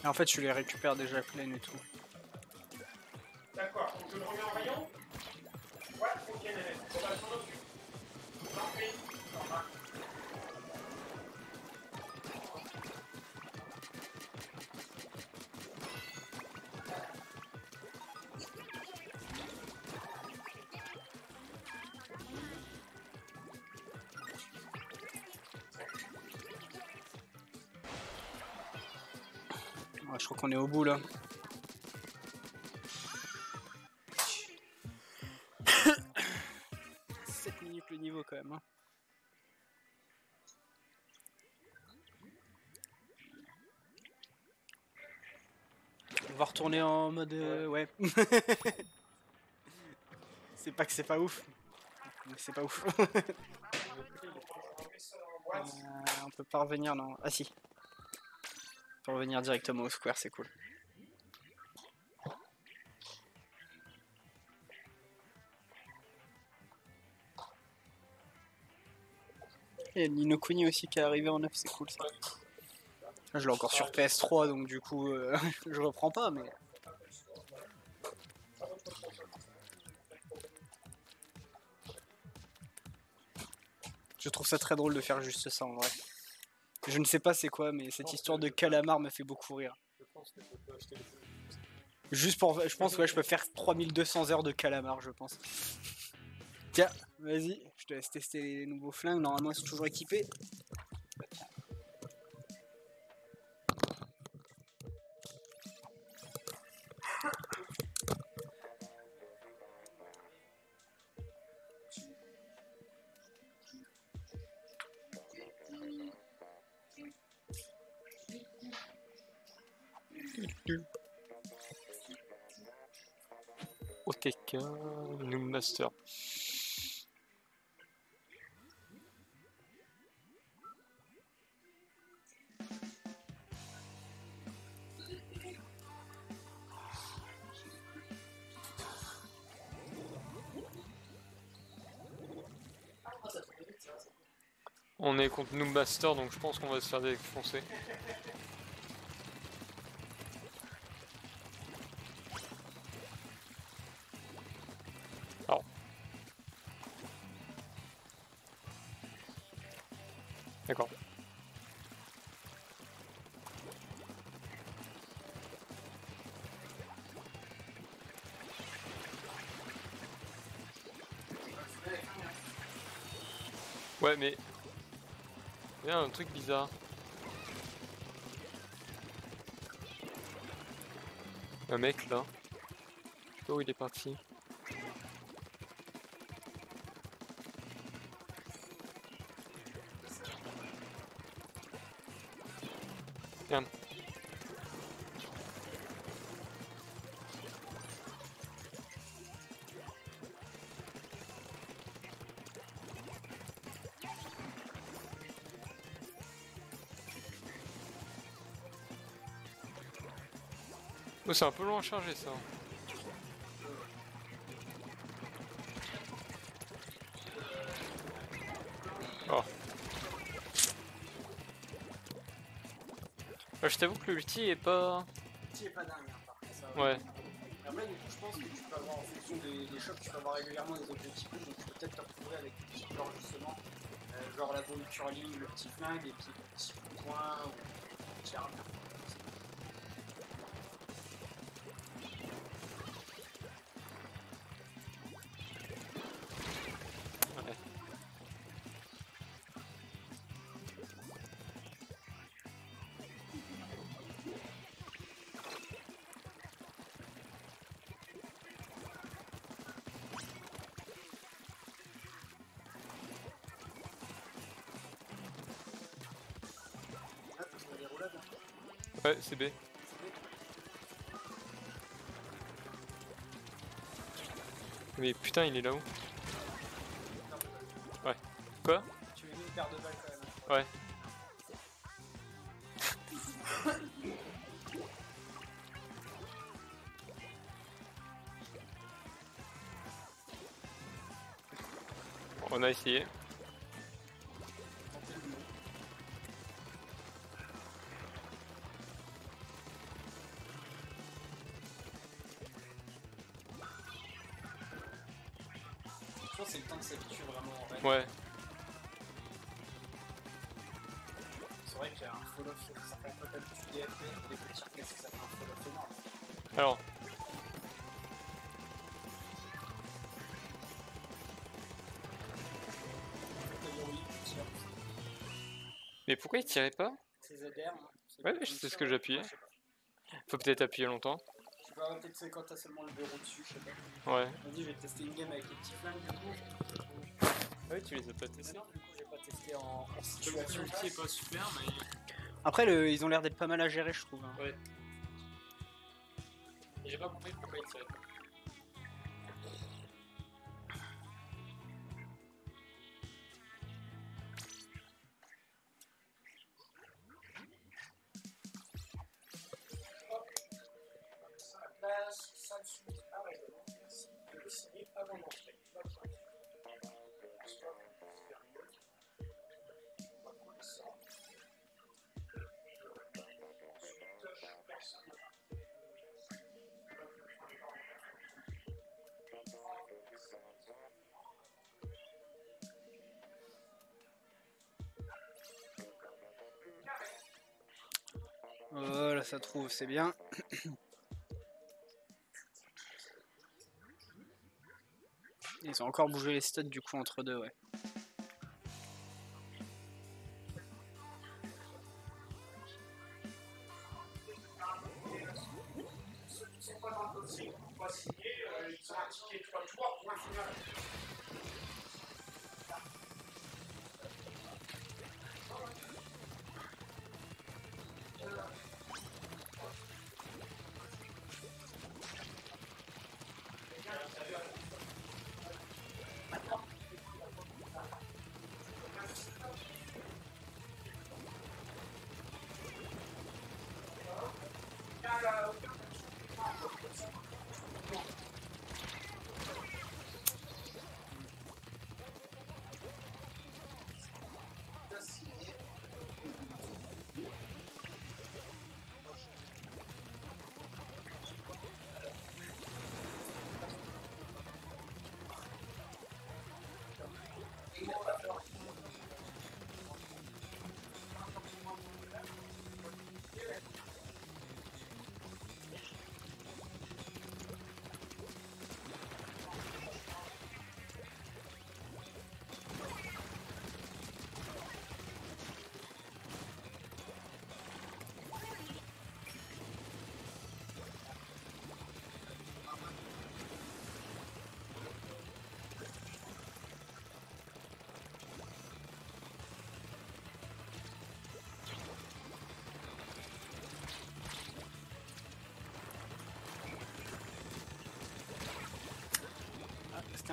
Et en fait, je les récupère déjà pleines et tout. D'accord, donc je le remets en rayon. Ouais, ok, Nénette. On va s'en occuper. Parfait. Normal. Ouais, je crois qu'on est au bout là. Le niveau quand même. Hein. On va retourner en mode ouais. C'est pas que c'est pas ouf. Mais c'est pas ouf. On peut pas revenir non. Ah si. On peut revenir directement au square, c'est cool. Il y a Ni no Kuni aussi qui est arrivé en 9, c'est cool ça. Je l'ai encore sur PS3 donc du coup je reprends pas mais. Je trouve ça très drôle de faire juste ça en vrai. Je ne sais pas c'est quoi mais cette histoire de calamar me fait beaucoup rire. Je pense que je peux acheter le jeu. Juste pour. Je pense ouais je peux faire 3200 heures de calamar je pense. Tiens, vas-y, je te laisse tester les nouveaux flingues, normalement c'est toujours équipé. OTK, Noom Master. On est contre Noom Master donc je pense qu'on va se faire défoncer. Alors. D'accord. Ouais, mais. Il y a un truc bizarre. Un mec là. Je sais pas où il est parti. Regarde. Oh, c'est un peu long à charger ça. Oh. Je t'avoue que l'ulti est pas... L'ulti est pas dingue, hein, par contre, ça. Ouais. Après, du coup, je pense que tu peux avoir, en fonction des shops, tu peux avoir régulièrement des objectifs, donc tu peux peut-être te retrouver avec des petits genres justement, genre la bombe curling, le petit flingue, et puis le petit coup de poing, ou le petit arme. Ouais. Ah, je me déroule là, bien. Ouais, c'est B. Mais putain, il est là-haut. Ouais. Quoi? Tu mets mis une paire de balles quand même. Ouais. On a essayé. Je pense que c'est le temps de s'habituer vraiment en fait. Ouais. C'est vrai qu'il y a un fall-off sur certains potes habitués des FP, des petits places, ça fait un fall-off énorme. Alors. Mais pourquoi il tirait pas? C'est ZR, hein. Ouais, c'est ce que j'appuyais. Faut peut-être appuyer longtemps. Je sais pas, peut-être c'est quand t'as seulement le verrou dessus, je sais pas. Ouais. On dit, je vais tester une game avec les petits flingues du coup. Ouais, tu les as pas testés. Non, du coup, j'ai pas testé en Situation situation. ulti est pas super, mais. Après, ils ont l'air d'être pas mal à gérer, je trouve. Hein. Ouais. Et j'ai pas compris pourquoi il tirait pas. Ça ne suffit pas réellement. Merci de le signer avant d'entrer. Voilà, ça trouve, c'est bien. Ils ont encore bougé les stats du coup entre deux, ouais. Ceux qui ne sont pas dans le dossier, qui n'ont pas signé, ils ont un ticket 3 tours pour un final.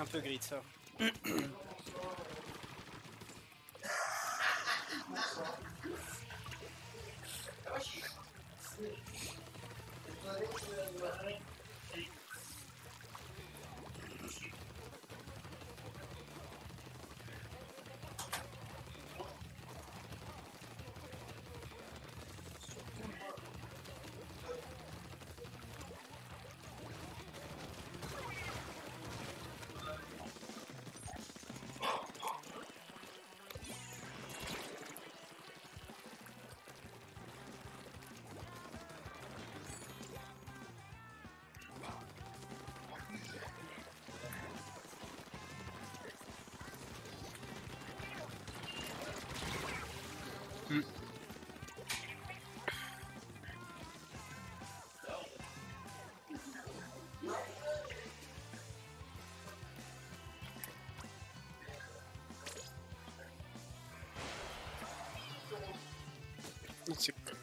un peu gris ça.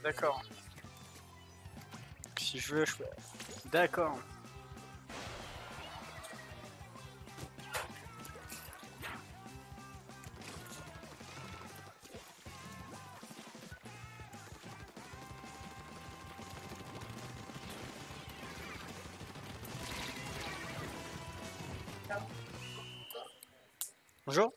D'accord. Si je veux, je peux. D'accord. Bonjour.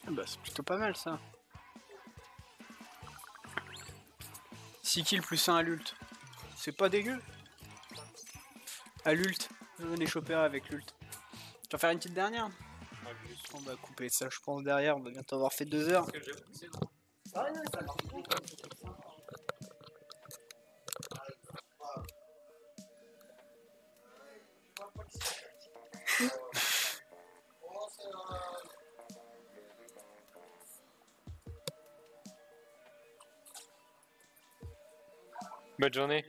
Ah bah c'est plutôt pas mal ça. 6 kills plus 1 à l'ult. C'est pas dégueu. À l'ult. Venez choper avec l'ult. Tu vas faire une petite dernière? On va couper ça je pense derrière, on va bientôt avoir fait 2 heures. Bonne journée.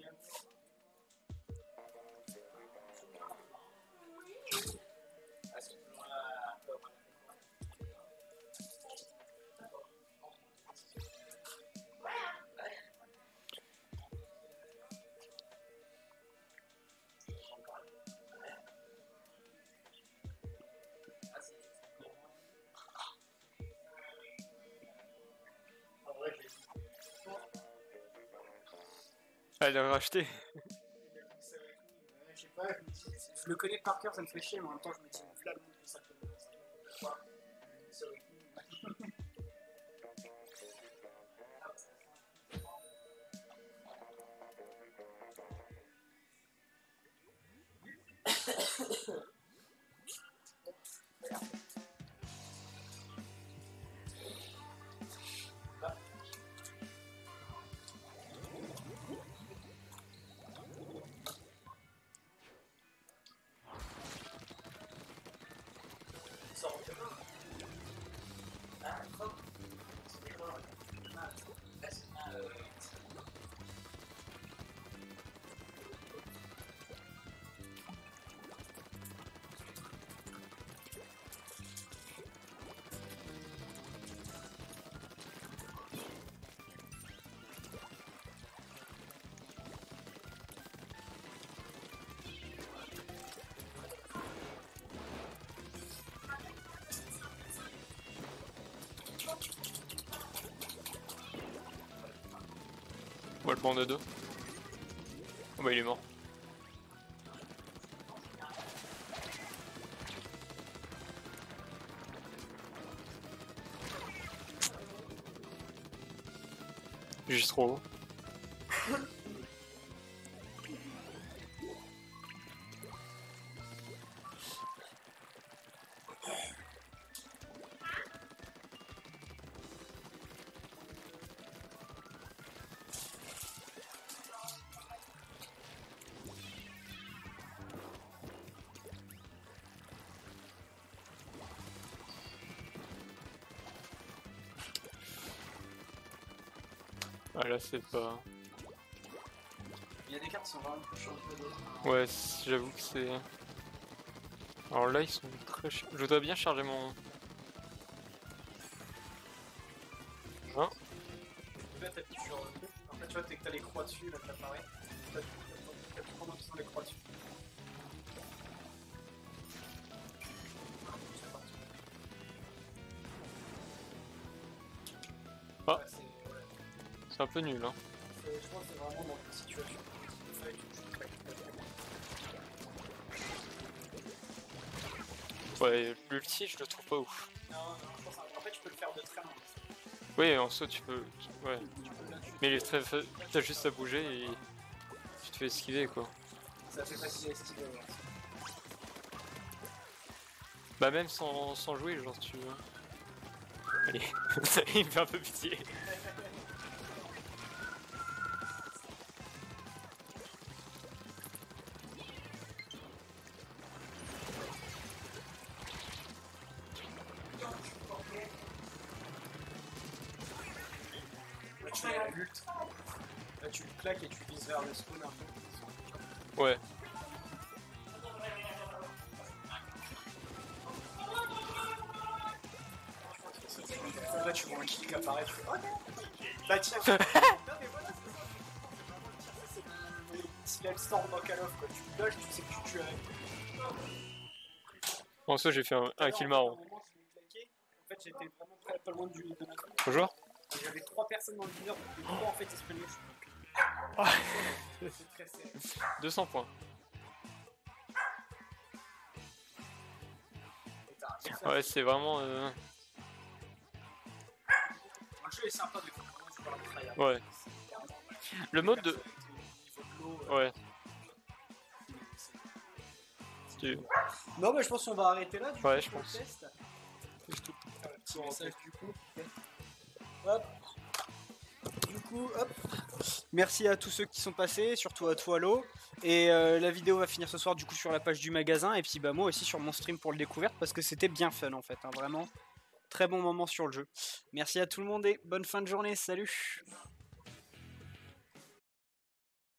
Elle l'a racheté. Je sais pas, je le connais par cœur, ça me fait chier, mais en même temps je me dis, là, le monde que ça connaît. On va le prendre de dos. Oh bah il est mort. Juste trop haut. Ah là c'est pas... Il y a des cartes qui sont vraiment plus chiantes que d'autres. Ouais, j'avoue que c'est... Alors là, ils sont très chers. Je dois bien charger mon... Hein? Là, t'appuies sur le truc. En fait, tu vois, t'as les croix dessus, là, t'apparaît. T'as tout pendant qu'ils sont les croix dessus. Ah. Ouais, ouais. C'est un peu nul, hein. Je pense que c'est vraiment dans une situation. Il fallait que tu claques. Ouais, l'ulti, je le trouve pas ouf. Non, je pense en fait, tu peux le faire de très loin. Oui, en saut, tu peux... Ouais. Mais il est très... T'as juste à bouger et... Tu te fais esquiver, quoi. Ça fait facile à esquiver. Ouais. Bah même sans jouer, genre tu... Allez, il me fait un peu pitié. Là, tu fais l'ult. Là, tu le claques et tu vises vers le spawn un peu. Ouais. Là, tu vois un kill qui apparaît, tu fais oh non. Bah tiens. Non mais voilà, c'est le storm dans Call of, quoi. Tu dodges, tu sais que tu tues avec. En saut, j'ai fait un kill marron. En fait, j'étais vraiment pas loin de notre. Bonjour. J'avais 3 personnes dans le leader, donc les 3 en fait espagnols. C'est très serré. 200 points. Ouais, c'est vraiment... Le jeu est sympa, mais faut vraiment jouer le tryhard. Ouais. Le mode de... Ouais. Non, mais je pense qu'on va arrêter là. Du Ouais, coup, je pour le pense. test. Petit message du coup. Hop. Du coup, hop. Merci à tous ceux qui sont passés, surtout à toi, Lo. Et la vidéo va finir ce soir du coup sur la page du magasin. Et puis bah moi aussi sur mon stream pour le découverte parce que c'était bien fun en fait. Hein, vraiment. Très bon moment sur le jeu. Merci à tout le monde et bonne fin de journée. Salut.